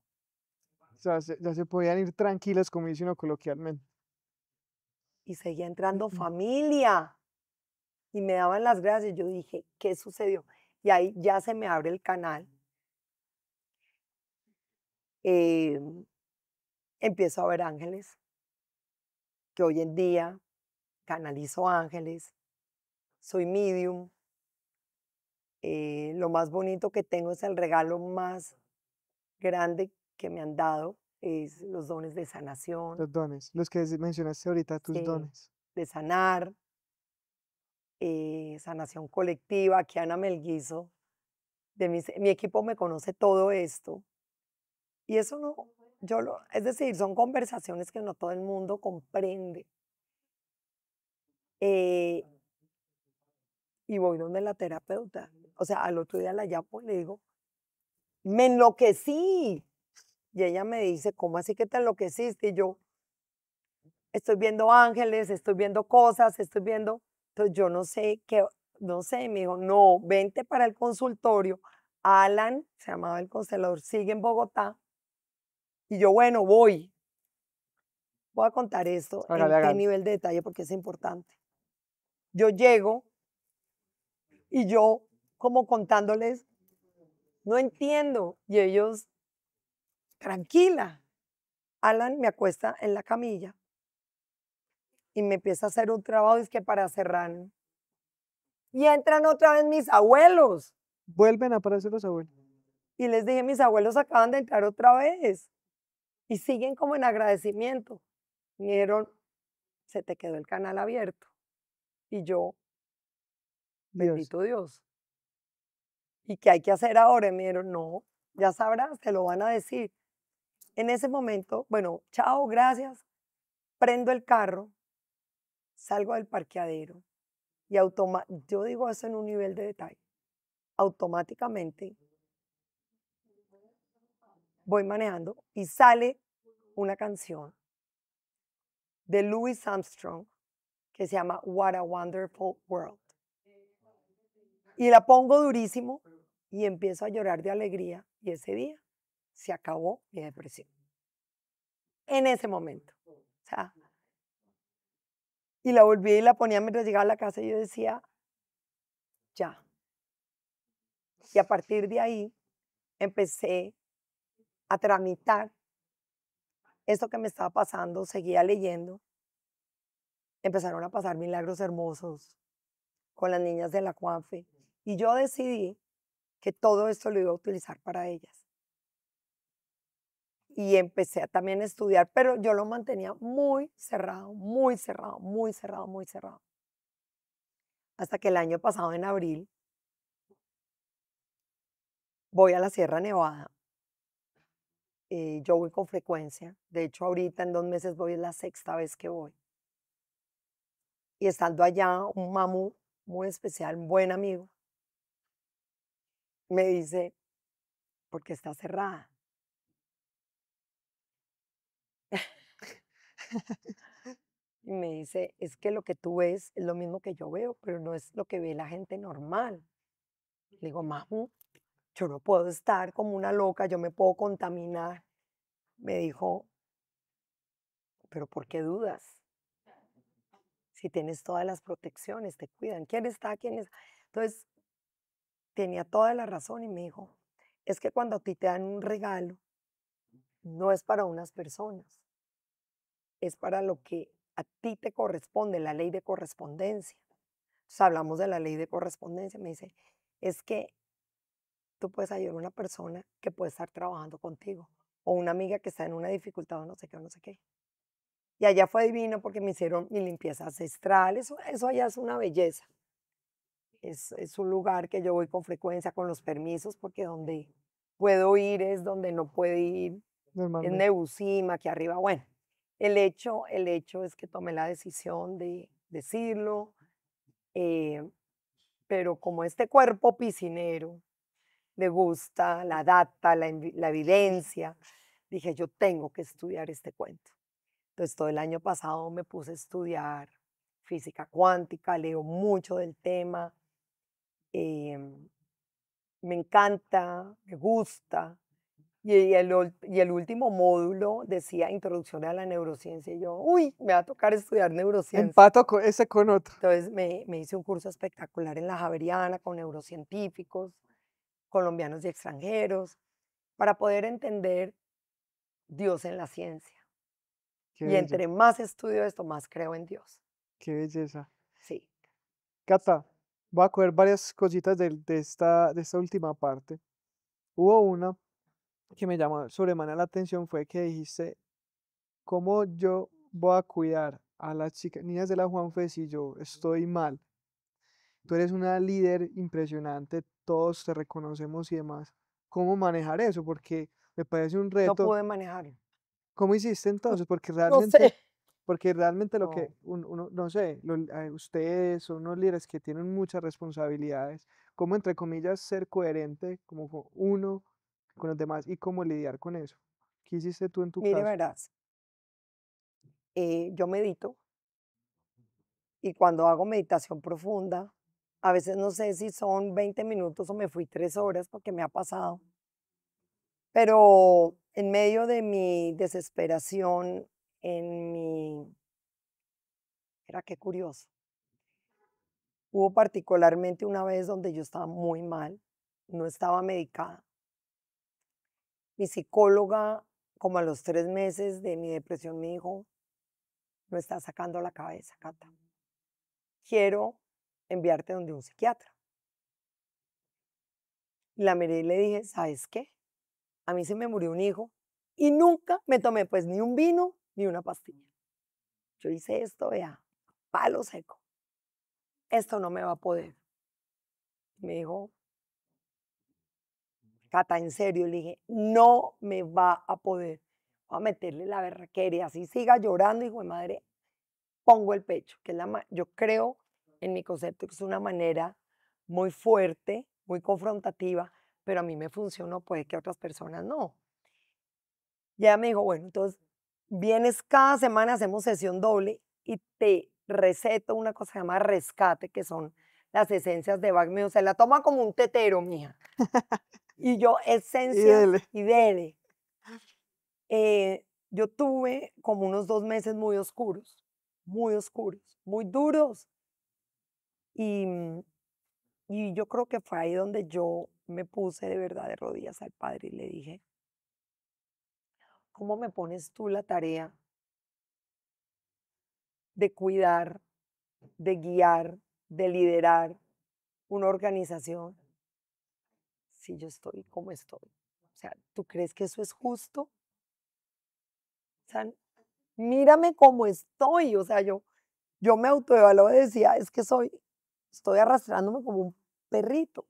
O sea, ya se podían ir tranquilas, como dice uno coloquialmente. y seguía entrando familia y me daban las gracias. Yo dije, ¿qué sucedió? Y ahí ya se me abre el canal. Eh, Empiezo a ver ángeles, que hoy en día canalizo ángeles, soy medium. Lo más bonito que tengo es el regalo más grande que me han dado, es los dones de sanación, Los dones, los que mencionaste ahorita, tus sí, dones. de sanar, sanación colectiva, que Ana Melguizo, mi equipo me conoce todo esto. Y eso no, es decir, son conversaciones que no todo el mundo comprende. Eh, y voy donde la terapeuta, o sea, al otro día la llamo y le digo, me enloquecí. Y ella me dice, ¿cómo así que te enloqueciste? Y yo, estoy viendo ángeles, estoy viendo cosas, estoy viendo, entonces yo no sé qué, no sé, me dijo, no, vente para el consultorio. Alan, se llamaba el constelador, sigue en Bogotá, Y yo, bueno, voy. Voy a contar esto en Hágale, qué hágale. nivel de detalle porque es importante. Yo llego y yo como contándoles, no entiendo. Y ellos, tranquila. Alan me acuesta en la camilla y me empieza a hacer un trabajo, es que para cerrar. Y entran otra vez mis abuelos. Vuelven a aparecer los abuelos. Y les dije, mis abuelos acaban de entrar otra vez. Y siguen como en agradecimiento. Me dijeron, se te quedó el canal abierto. Y yo, Dios. bendito Dios. ¿Y qué hay que hacer ahora? Y me dijeron, no, ya sabrás, te lo van a decir. En ese momento, bueno, chao, gracias. Prendo el carro, salgo del parqueadero y yo digo eso en un nivel de detalle. Automáticamente voy manejando y sale una canción de Louis Armstrong que se llama What a Wonderful World. Y la pongo durísimo y empiezo a llorar de alegría y ese día se acabó mi depresión. En ese momento. O sea, y la volví y la ponía mientras llegaba a la casa y yo decía, ya. Y a partir de ahí empecé a tramitar esto que me estaba pasando, seguía leyendo, empezaron a pasar milagros hermosos con las niñas de la Juanfe y yo decidí que todo esto lo iba a utilizar para ellas. Y empecé también a estudiar, pero yo lo mantenía muy cerrado, muy cerrado, muy cerrado, muy cerrado. Hasta que el año pasado, en abril, voy a la Sierra Nevada. Yo voy con frecuencia. De hecho, ahorita en 2 meses voy, es la sexta vez que voy. Y estando allá, un mamú muy especial, un buen amigo, me dice, ¿por qué está cerrada? Y me dice, es que lo que tú ves es lo mismo que yo veo, pero no es lo que ve la gente normal. Le digo, mamú, yo no puedo estar como una loca, yo me puedo contaminar. Me dijo, pero ¿por qué dudas? Si tienes todas las protecciones, te cuidan. ¿Quién está? ¿Quién es? Entonces, tenía toda la razón y me dijo, es que cuando a ti te dan un regalo, no es para unas personas, es para lo que a ti te corresponde, la ley de correspondencia. Entonces, hablamos de la ley de correspondencia. Me dice, es que tú puedes ayudar a una persona que puede estar trabajando contigo o una amiga que está en una dificultad o no sé qué, o no sé qué. Y allá fue divino porque me hicieron mi limpieza ancestral, eso allá es una belleza. Es un lugar que yo voy con frecuencia con los permisos porque donde puedo ir es donde no puede ir, es Normalmente. Nebusima, aquí arriba. Bueno, el hecho es que tomé la decisión de decirlo, eh, pero como este cuerpo piscinero le gusta la data, la evidencia, dije, yo tengo que estudiar este cuento. Entonces, todo el año pasado me puse a estudiar física cuántica, leo mucho del tema, em, me encanta, me gusta. Y el último módulo decía Introducción a la Neurociencia. Y yo, uy, me va a tocar estudiar neurociencia. Empato ese con otro. Entonces me hice un curso espectacular en la Javeriana con neurocientíficos, colombianos y extranjeros, para poder entender Dios en la ciencia. Qué Y belleza. entre más estudio esto, más creo en Dios. Qué belleza. Sí. Cata, voy a coger varias cositas de esta última parte. Hubo una que me llamó sobremanera la atención, fue que dijiste, ¿cómo yo voy a cuidar a las chicas, niñas de la Juanfe si yo estoy mal? Tú eres una líder impresionante, todos te reconocemos y demás. ¿Cómo manejar eso? Porque me parece un No reto. pude manejarlo. ¿Cómo hiciste entonces? No sé. Porque realmente lo que No. uno, no sé, ustedes son unos líderes que tienen muchas responsabilidades. ¿Cómo, entre comillas, ser coherente como uno con los demás y cómo lidiar con eso? ¿Qué hiciste tú en tu Mire, caso? verás, yo medito y cuando hago meditación profunda, a veces no sé si son 20 minutos o me fui 3 horas porque me ha pasado, Pero en medio de mi desesperación, era qué curioso, hubo particularmente una vez donde yo estaba muy mal, no estaba medicada. Mi psicóloga, como a los 3 meses de mi depresión, me dijo, no estás sacando la cabeza, Cata. Quiero enviarte donde un psiquiatra. Y la miré y le dije, ¿sabes qué? A mí se me murió un hijo y nunca me tomé pues ni un vino ni una pastilla. Yo hice esto, vea, palo seco. Esto no me va a poder. Me dijo, Cata, en serio, le dije, no me va a poder. Voy a meterle la berraquería, así siga llorando, hijo de madre, pongo el pecho, que es yo creo en mi concepto que es una manera muy fuerte, muy confrontativa, pero a mí me funcionó, puede que a otras personas no. Ya me dijo, bueno, entonces vienes cada semana, hacemos sesión doble y te receto una cosa que se llama rescate, que son las esencias de Bach. Se la toma como un tetero, mija. Y yo, Y esencias dele. y dele. Yo tuve como unos 2 meses muy duros. Y, y yo creo que fue ahí donde yo me puse de verdad de rodillas al Padre y le dije, ¿cómo me pones tú la tarea de cuidar, de guiar, de liderar una organización si yo estoy como estoy? O sea, ¿tú crees que eso es justo? O sea, mírame cómo estoy. O sea, yo me autoevalué y decía, es que estoy arrastrándome como un perrito.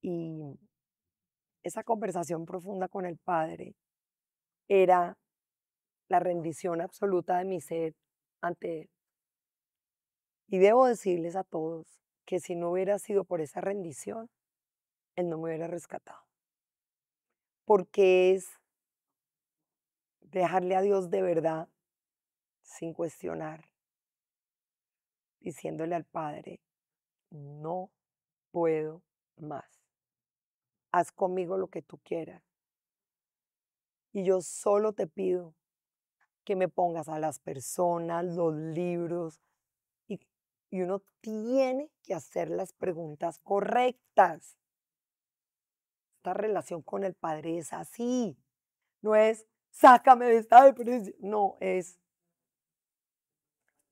Y esa conversación profunda con el Padre era la rendición absoluta de mi ser ante Él. Y debo decirles a todos que si no hubiera sido por esa rendición, Él no me hubiera rescatado. Porque es dejarle a Dios de verdad, sin cuestionar, diciéndole al Padre, no puedo más. Haz conmigo lo que tú quieras. Y yo solo te pido que me pongas a las personas, los libros, y, y uno tiene que hacer las preguntas correctas. Esta relación con el Padre es así. No es, sácame de esta depresión. No, es,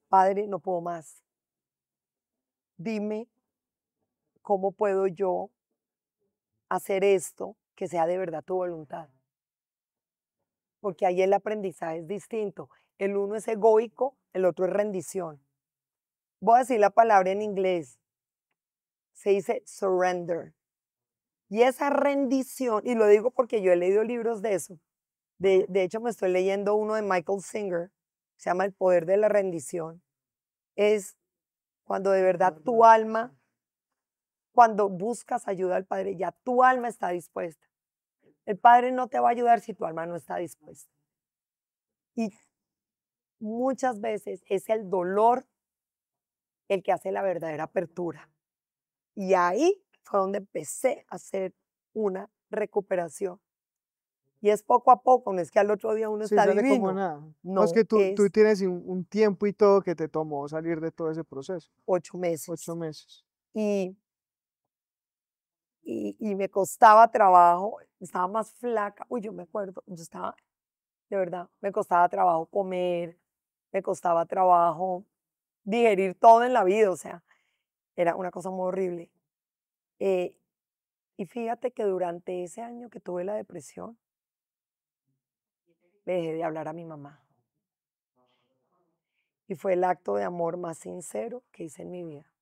Padre, no puedo más. Dime cómo puedo yo hacer esto que sea de verdad tu voluntad. Porque ahí el aprendizaje es distinto. El uno es egoico, el otro es rendición. Voy a decir la palabra en inglés. Se dice surrender. Y esa rendición, y lo digo porque yo he leído libros de eso. De hecho, me estoy leyendo uno de Michael Singer, se llama El poder de la rendición. Es cuando de verdad tu alma, cuando buscas ayuda al Padre, ya tu alma está dispuesta. El Padre no te va a ayudar si tu alma no está dispuesta. Y muchas veces es el dolor el que hace la verdadera apertura. Y ahí fue donde empecé a hacer una recuperación. Y es poco a poco, no es que al otro día uno Sí, está sale como divino. nada. No, es No, que tú es tienes un tiempo y todo que te tomó salir de todo ese proceso. 8 8 meses. meses. Y, y me costaba trabajo, estaba más flaca. Uy, yo me acuerdo, yo estaba, de verdad, me costaba trabajo comer, me costaba trabajo digerir todo en la vida, o sea, era una cosa muy horrible. Eh, y fíjate que durante ese año que tuve la depresión, le dejé de hablar a mi mamá. Y fue el acto de amor más sincero que hice en mi vida.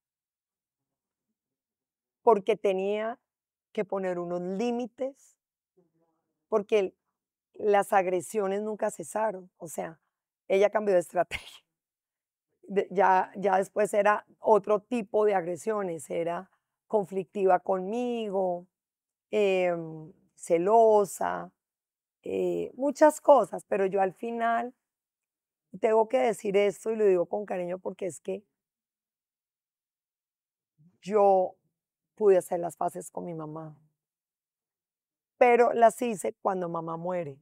Porque tenía que poner unos límites, porque las agresiones nunca cesaron. O sea, ella cambió de estrategia. Ya después era otro tipo de agresiones, era conflictiva conmigo, celosa, muchas cosas, pero yo al final tengo que decir esto y lo digo con cariño porque es que yo pude hacer las paces con mi mamá. Pero las hice cuando mamá muere,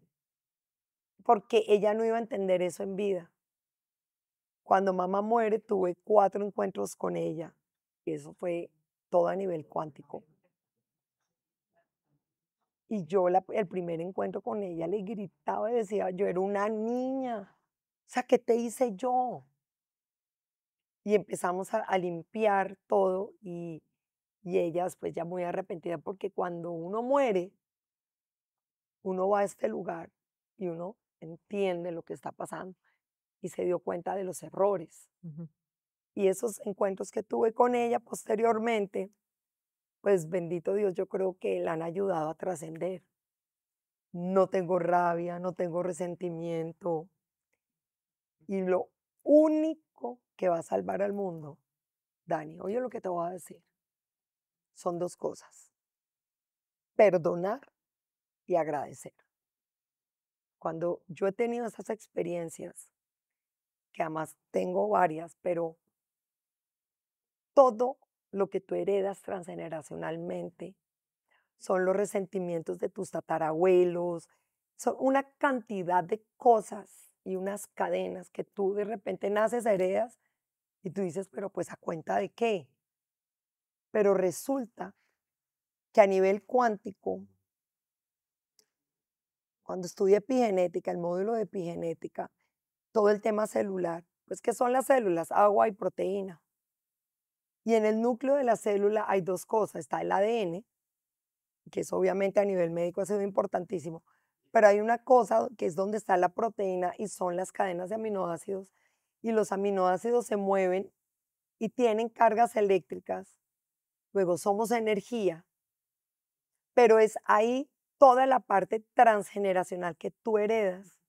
porque ella no iba a entender eso en vida. Cuando mamá muere, tuve 4 encuentros con ella, y eso fue todo a nivel cuántico. Y yo el primer encuentro con ella le gritaba y decía, yo era una niña, o sea, ¿qué te hice yo? Y empezamos a limpiar todo y ella después ya muy arrepentida porque cuando uno muere, uno va a este lugar y uno entiende lo que está pasando y se dio cuenta de los errores. Ujú. Y esos encuentros que tuve con ella posteriormente, pues bendito Dios, yo creo que la han ayudado a trascender. No tengo rabia, no tengo resentimiento. Y lo único que va a salvar al mundo, Dani, oye lo que te voy a decir, son 2 cosas, perdonar y agradecer. Cuando yo he tenido esas experiencias, que además tengo varias, pero todo lo que tú heredas transgeneracionalmente son los resentimientos de tus tatarabuelos, son una cantidad de cosas y unas cadenas que tú de repente naces, heredas y tú dices, pero pues a cuenta de qué. Pero resulta que a nivel cuántico, cuando estudié epigenética, el módulo de epigenética, todo el tema celular, pues ¿qué son las células? Agua y proteína. Y en el núcleo de la célula hay 2 cosas, está el ADN, que es obviamente a nivel médico ha sido importantísimo, pero hay una cosa que es donde está la proteína y son las cadenas de aminoácidos, y los aminoácidos se mueven y tienen cargas eléctricas, luego somos energía, pero es ahí toda la parte transgeneracional que tú heredas.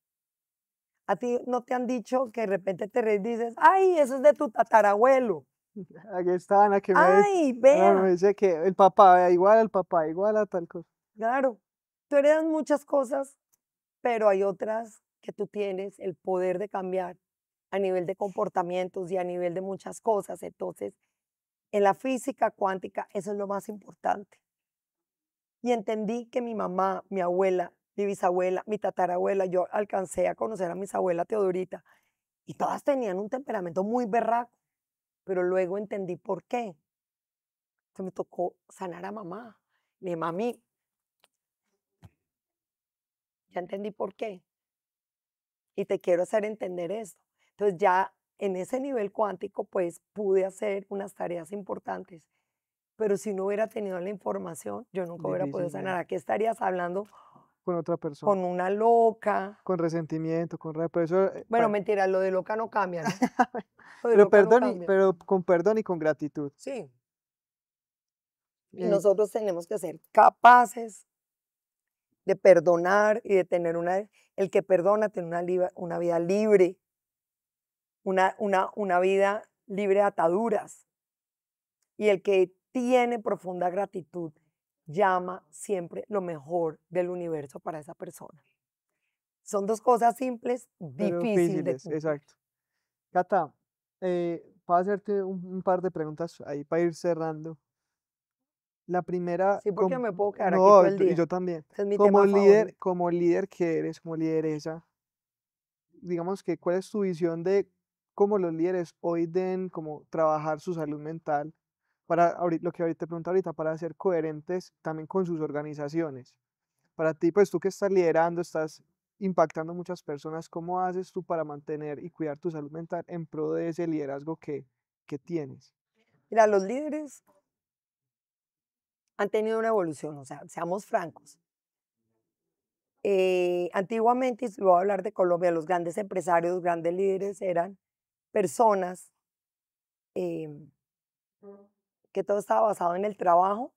A ti no te han dicho que de repente te reís y dices, ay, eso es de tu tatarabuelo. Aquí está Ana que Ay, Ana me vea, dice que el papá, igual al papá, igual a tal cosa. claro, tú heredas muchas cosas, pero hay otras que tú tienes el poder de cambiar a nivel de comportamientos y a nivel de muchas cosas. Entonces, en la física cuántica, eso es lo más importante. Y entendí que mi mamá, mi abuela, mi bisabuela, mi tatarabuela, yo alcancé a conocer a mis abuelas Teodorita y todas tenían un temperamento muy berraco, pero luego entendí por qué. Entonces me tocó sanar a mamá. Mi mami, ya entendí por qué. Y te quiero hacer entender esto. Entonces ya en ese nivel cuántico, pues pude hacer unas tareas importantes. Pero si no hubiera tenido la información, yo nunca hubiera podido sanar. Difícilmente. ¿A qué estarías hablando Con otra persona. con una loca? Con resentimiento, con rabia. Por eso, Bueno, mentira, lo de loca no cambia, ¿no? Lo de pero loca no perdón, cambia. pero con perdón y con gratitud. Sí. Y Eh, nosotros tenemos que ser capaces de perdonar y de tener el que perdona tiene una vida libre, una vida libre de ataduras. Y el que tiene profunda gratitud llama siempre lo mejor del universo para esa persona. Son 2 cosas simples, pero difícil de difíciles, cumplir. exacto. Cata, para hacerte un par de preguntas ahí para ir cerrando. La primera, Sí, porque me puedo quedar aquí no, todo el y día. yo también. Ese es mi tema favorito. Como líder que eres, como lideresa, digamos que, ¿cuál es tu visión de cómo los líderes hoy deben como trabajar su salud mental para lo que ahorita te pregunto ahorita, para ser coherentes también con sus organizaciones? Para ti, pues tú que estás liderando, estás impactando muchas personas, ¿cómo haces tú para mantener y cuidar tu salud mental en pro de ese liderazgo que tienes? Mira, los líderes han tenido una evolución, o sea, seamos francos. Antiguamente, y si voy a hablar de Colombia, los grandes empresarios, grandes líderes eran personas em, que todo estaba basado en el trabajo,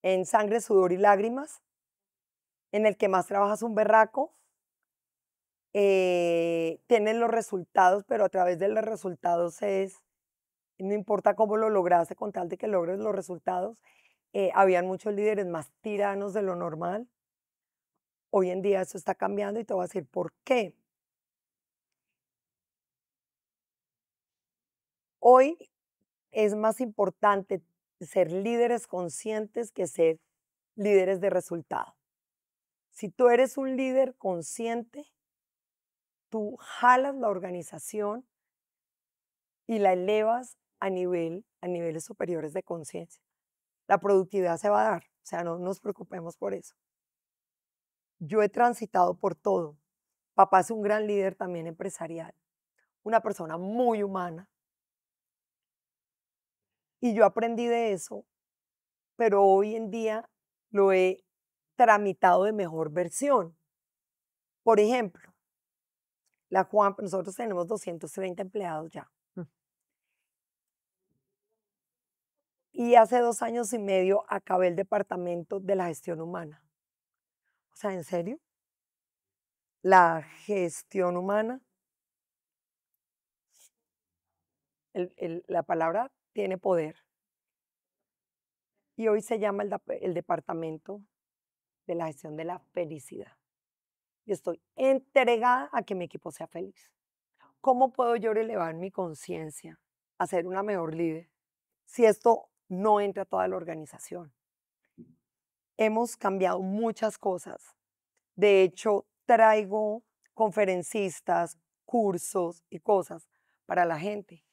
en sangre, sudor y lágrimas, en el que más trabajas un berraco, tienen los resultados, pero a través de los resultados no importa cómo lo lograste, con tal de que logres los resultados. Habían muchos líderes más tiranos de lo normal. Hoy en día eso está cambiando y te voy a decir por qué. Hoy es más importante ser líderes conscientes que ser líderes de resultado. Si tú eres un líder consciente, tú jalas la organización y la elevas a niveles superiores de conciencia. La productividad se va a dar, o sea, no nos preocupemos por eso. Yo he transitado por todo. Papá es un gran líder también empresarial, una persona muy humana. Y yo aprendí de eso, pero hoy en día lo he tramitado de mejor versión. Por ejemplo, la Juan, nosotros tenemos 230 empleados ya. Mm. Y hace 2 años y medio acabé el departamento de la gestión humana. O sea, ¿en serio? La gestión humana, la palabra tiene poder. Y hoy se llama el departamento de la gestión de la felicidad. Y estoy entregada a que mi equipo sea feliz. ¿Cómo puedo yo elevar mi conciencia a ser una mejor líder si esto no entra a toda la organización? Hemos cambiado muchas cosas. De hecho, traigo conferencistas, cursos y cosas para la gente.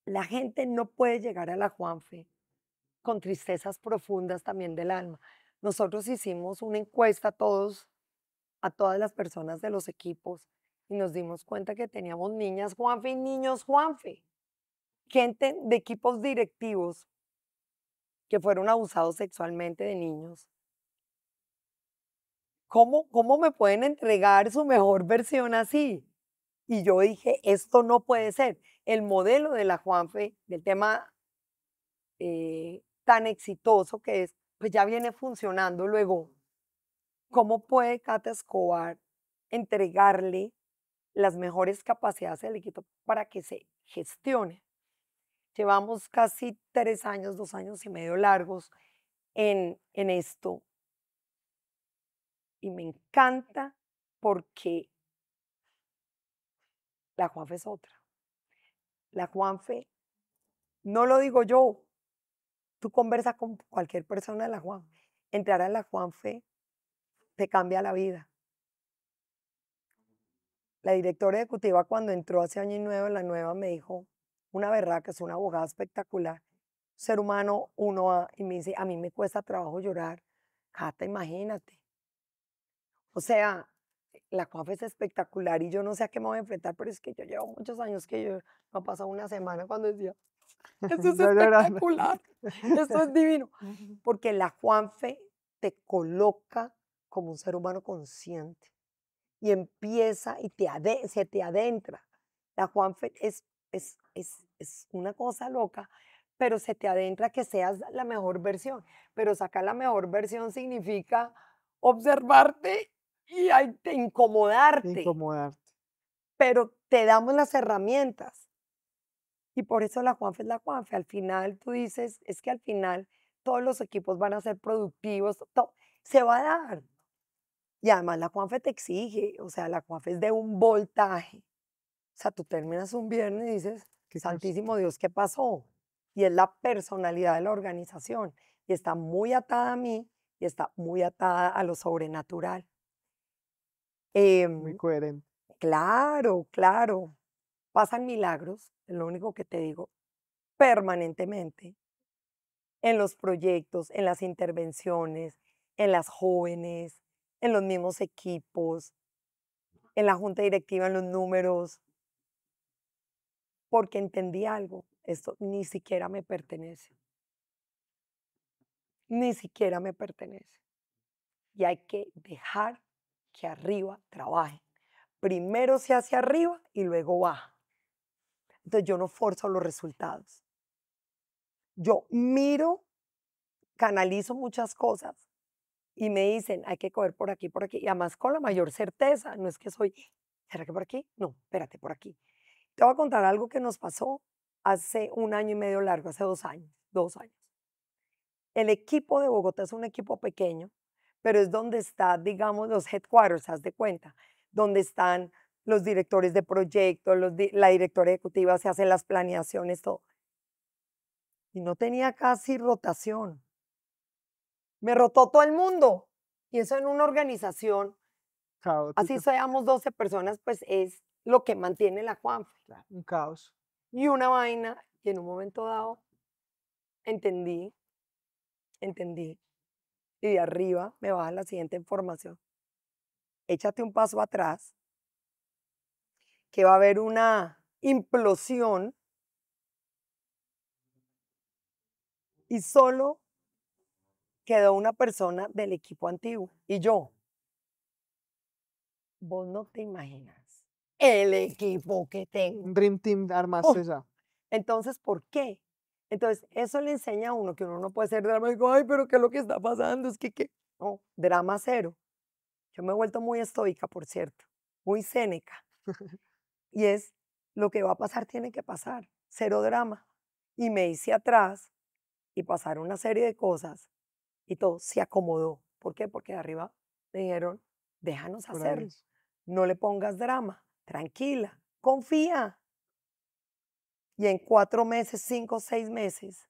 La gente no puede llegar a la Juanfe con tristezas profundas también del alma. Nosotros hicimos una encuesta a todas las personas de los equipos y nos dimos cuenta que teníamos niñas Juanfe y niños Juanfe, gente de equipos directivos que fueron abusados sexualmente de niños. ¿Cómo me pueden entregar su mejor versión así? Y yo dije, esto no puede ser. El modelo de la Juanfe, del tema tan exitoso que es, pues ya viene funcionando. Luego, ¿cómo puede Cata Escobar entregarle las mejores capacidades al equipo para que se gestione? Llevamos casi 3 años, 2 años y medio largos en esto y me encanta porque la Juanfe es otra. La Juanfe, no lo digo yo, tú conversas con cualquier persona de la Juanfe. Entrar a la Juanfe te cambia la vida. La directora ejecutiva cuando entró hace año y nuevo, la nueva, me dijo, una berraca, es una abogada espectacular, ser humano, y me dice, a mí me cuesta trabajo llorar. Cata, imagínate. O sea, la Juanfe es espectacular y yo no sé a qué me voy a enfrentar, pero es que yo llevo muchos años que yo no ha pasado una semana cuando decía, esto es Ya llorando. espectacular, esto es divino, porque la Juanfe te coloca como un ser humano consciente y empieza y se te adentra. La Juanfe es una cosa loca, pero se te adentra que seas la mejor versión. Pero sacar la mejor versión significa observarte y incomodarte, Incomodarte. pero te damos las herramientas. Y por eso la Juanfe es la Juanfe. Al final tú dices, es que al final todos los equipos van a ser productivos, se va a dar. Y además la Juanfe te exige, o sea, la Juanfe es de un voltaje. O sea, tú terminas un viernes y dices, ¿Qué cosa? Santísimo Dios, ¿qué pasó? Y es la personalidad de la organización. Y está muy atada a mí y está muy atada a lo sobrenatural. Muy Em, coherente. claro, claro. Pasan milagros, es lo único que te digo, permanentemente, en los proyectos, en las intervenciones, en las jóvenes, en los mismos equipos, en la junta directiva, en los números, porque entendí algo, esto ni siquiera me pertenece, ni siquiera me pertenece. Y hay que dejar que arriba trabajen. Primero se hace arriba y luego baja. Entonces yo no forzo los resultados. Yo miro, canalizo muchas cosas y me dicen, hay que coger por aquí, por aquí. Y además con la mayor certeza, no es que soy, ¿será que por aquí? No, espérate, por aquí. Te voy a contar algo que nos pasó hace 1 año y medio largo, hace 2 años, 2 años. El equipo de Bogotá es un equipo pequeño, pero es donde está, digamos, los headquarters, haz de cuenta, donde están los directores de proyectos, la directora ejecutiva, se hacen las planeaciones, todo. y no tenía casi rotación. Me rotó todo el mundo. Y eso en una organización, así Caótico. seamos 12 personas, pues es lo que mantiene la Juanfe. Un caos. Y una vaina, y en un momento dado entendí, y de arriba me baja la siguiente información. Échate un paso atrás, que va a haber una implosión y solo quedó una persona del equipo antiguo y yo. Vos no te imaginas el equipo que tengo. Un Dream Team armaste esa. Entonces, ¿por qué? Entonces, eso le enseña a uno que uno no puede ser dramático, ay, pero ¿qué es lo que está pasando? Es que, ¿qué? No, drama cero. Yo me he vuelto muy estoica, por cierto, muy cénica. Y es, lo que va a pasar tiene que pasar, cero drama. Y me hice atrás y pasaron una serie de cosas y todo se acomodó. ¿Por qué? Porque de arriba me dijeron, déjanos Por ahí hacerlo, es. no le pongas drama, tranquila, confía. Y en 4 meses, 5, 6 meses,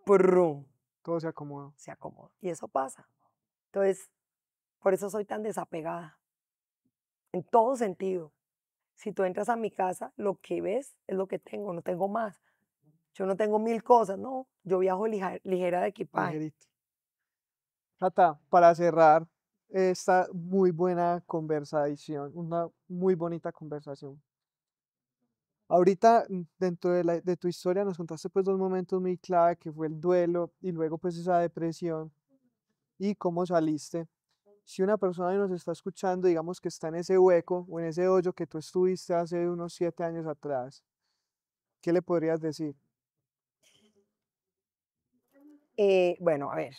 ¡prum!, Todo se acomodó. se acomodó. Y eso pasa. Entonces, por eso soy tan desapegada, en todo sentido. Si tú entras a mi casa, lo que ves es lo que tengo, no tengo más. Yo no tengo 1000 cosas, no. Yo viajo ligera de equipaje. Ligerito. Cata, para cerrar esta muy buena conversación, una muy bonita conversación. Ahorita, dentro de tu historia, nos contaste pues 2 momentos muy clave, que fue el duelo y luego pues esa depresión y cómo saliste. Si una persona que nos está escuchando, digamos que está en ese hueco o en ese hoyo que tú estuviste hace unos 7 años atrás, ¿qué le podrías decir? Bueno, a ver,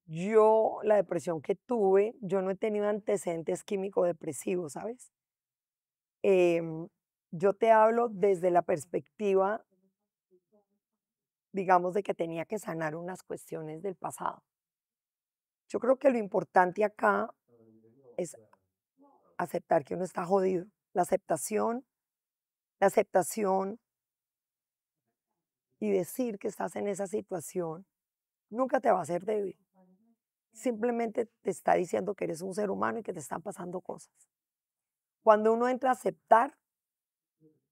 yo la depresión que tuve, yo no he tenido antecedentes químico-depresivos, ¿sabes? Em, yo te hablo desde la perspectiva, digamos, de que tenía que sanar unas cuestiones del pasado. Yo creo que lo importante acá es aceptar que uno está jodido. La aceptación y decir que estás en esa situación nunca te va a hacer débil. Simplemente te está diciendo que eres un ser humano y que te están pasando cosas. Cuando uno entra a aceptar,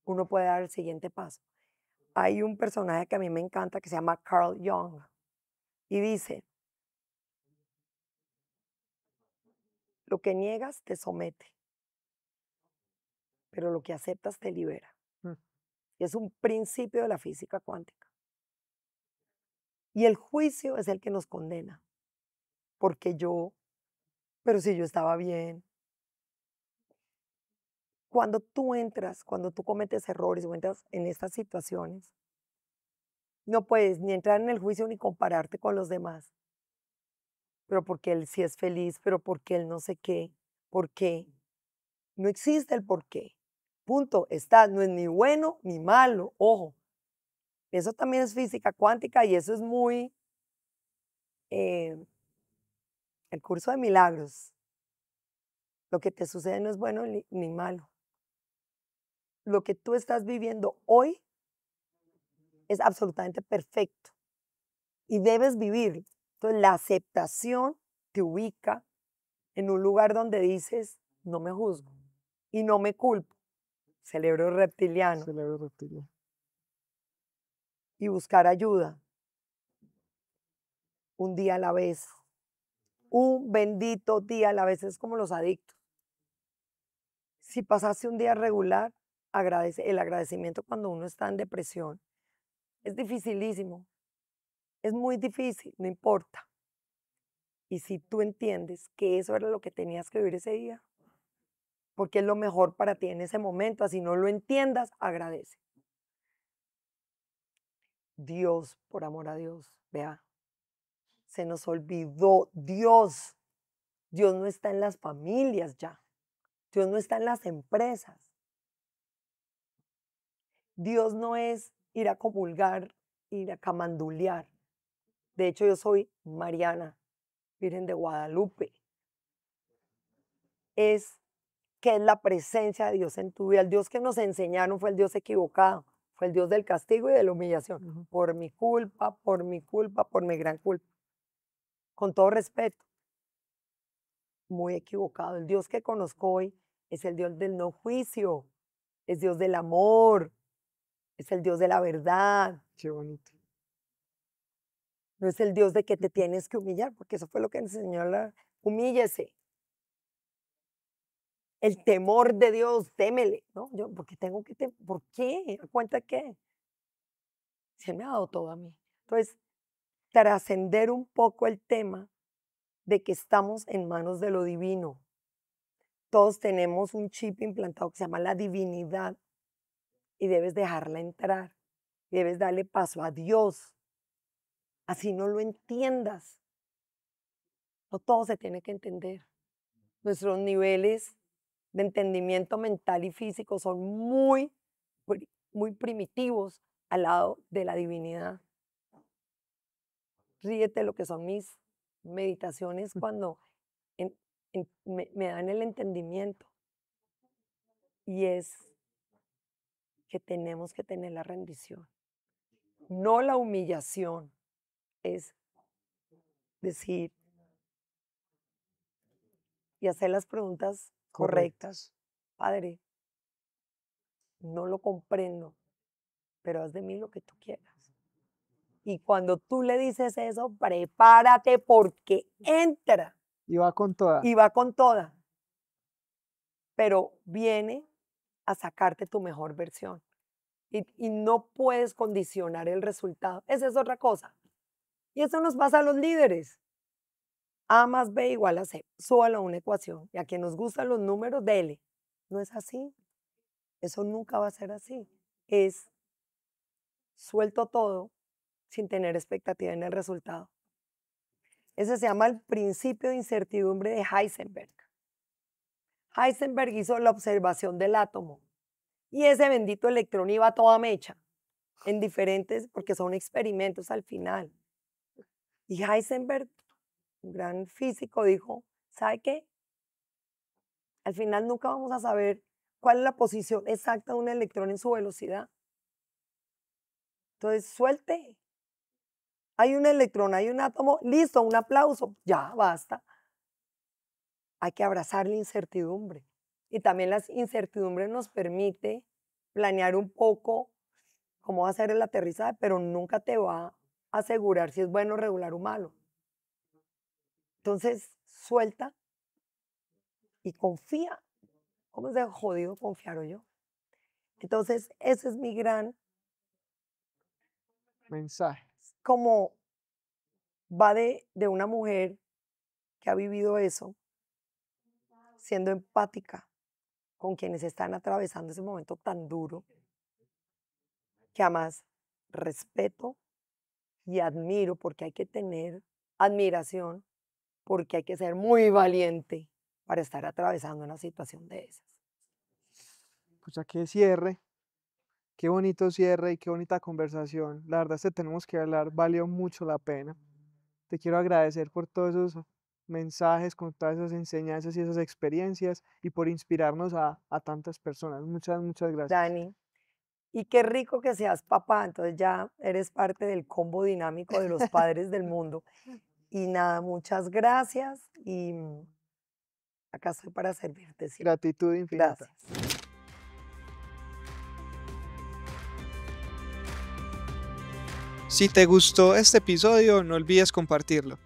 uno puede dar el siguiente paso. Hay un personaje que a mí me encanta que se llama Carl Jung y dice, lo que niegas te somete, pero lo que aceptas te libera. Mm. Y es un principio de la física cuántica. Y el juicio es el que nos condena, porque pero si yo estaba bien. Cuando tú cometes errores o entras en estas situaciones, no puedes ni entrar en el juicio ni compararte con los demás. Pero porque él sí es feliz, pero porque él no sé qué, ¿por qué? No existe el por qué. Punto. No es ni bueno ni malo, ojo. Eso también es física cuántica y eso es muy eh, el curso de milagros. Lo que te sucede no es bueno ni malo. Lo que tú estás viviendo hoy es absolutamente perfecto y debes vivirlo. Entonces, la aceptación te ubica en un lugar donde dices, no me juzgo y no me culpo, cerebro reptiliano, Cerebro reptiliano. y buscar ayuda un día a la vez, un bendito día a la vez, es como los adictos. Si pasaste un día regular, el agradecimiento cuando uno está en depresión es dificilísimo, es muy difícil, no importa. Y si tú entiendes que eso era lo que tenías que vivir ese día, porque es lo mejor para ti en ese momento, así no lo entiendas, agradece. Dios, por amor a Dios, vea, se nos olvidó Dios. Dios no está en las familias ya. Dios no está en las empresas. Dios no es ir a comulgar, ir a camandulear. De hecho, yo soy Mariana, Virgen de Guadalupe. Es que es la presencia de Dios en tu vida. El Dios que nos enseñaron fue el Dios equivocado, Fue el Dios del castigo y de la humillación. Ujú. Por mi culpa, por mi culpa, por mi gran culpa. Con todo respeto, muy equivocado. El Dios que conozco hoy es el Dios del no juicio, es Dios del amor, es el Dios de la verdad. Qué bonito. No es el Dios de que te tienes que humillar, porque eso fue lo que enseñó la... Humíllese. El temor de Dios, témele, ¿no? Yo, porque tengo que ¿por qué? ¿A cuenta qué? Se me ha dado todo a mí. Entonces, trascender un poco el tema de que estamos en manos de lo divino. Todos tenemos un chip implantado que se llama la divinidad y debes dejarla entrar. Debes darle paso a Dios. Así no lo entiendas. No todo se tiene que entender. Nuestros niveles de entendimiento mental y físico son muy primitivos al lado de la divinidad. Ríete lo que son mis meditaciones cuando me dan el entendimiento. Y es que tenemos que tener la rendición, no la humillación. Es decir, y hacer las preguntas correctas. Padre, no lo comprendo, pero haz de mí lo que tú quieras. Y cuando tú le dices eso, prepárate porque entra. Y va con toda. Y va con toda. Pero viene a sacarte tu mejor versión. Y no puedes condicionar el resultado. Esa es otra cosa. Y eso nos pasa a los líderes. A más B igual a C. Súbalo a una ecuación. Y a quien nos gustan los números, dele. No es así. Eso nunca va a ser así. Es suelto todo sin tener expectativa en el resultado. Ese se llama el principio de incertidumbre de Heisenberg. Heisenberg hizo la observación del átomo y ese bendito electrón iba a toda mecha en diferentes, porque son experimentos al final. Y Heisenberg, un gran físico, dijo, ¿sabe qué? Al final nunca vamos a saber cuál es la posición exacta de un electrón en su velocidad. Entonces, suelte. Hay un electrón, hay un átomo, listo, un aplauso, ya basta. Hay que abrazar la incertidumbre. Y también la incertidumbre nos permite planear un poco cómo va a ser el aterrizaje, pero nunca te va a asegurar si es bueno, regular o malo. Entonces, suelta y confía. ¿Cómo es de jodido confiar yo? Entonces, ese es mi gran mensaje. Como va de una mujer que ha vivido eso, siendo empática con quienes están atravesando ese momento tan duro, que además respeto y admiro, porque hay que tener admiración, porque hay que ser muy valiente para estar atravesando una situación de esas. Pues a qué cierre, qué bonito cierre y qué bonita conversación. La verdad es que tenemos que hablar, valió mucho la pena. Te quiero agradecer por todos esos mensajes, con todas esas enseñanzas y esas experiencias y por inspirarnos a tantas personas. Muchas, muchas gracias. Dani, y qué rico que seas papá, entonces ya eres parte del combo dinámico de los padres del mundo. Y nada, muchas gracias y acá estoy para servirte. ¿Sí? Gratitud infinita. Gracias. Si te gustó este episodio, no olvides compartirlo.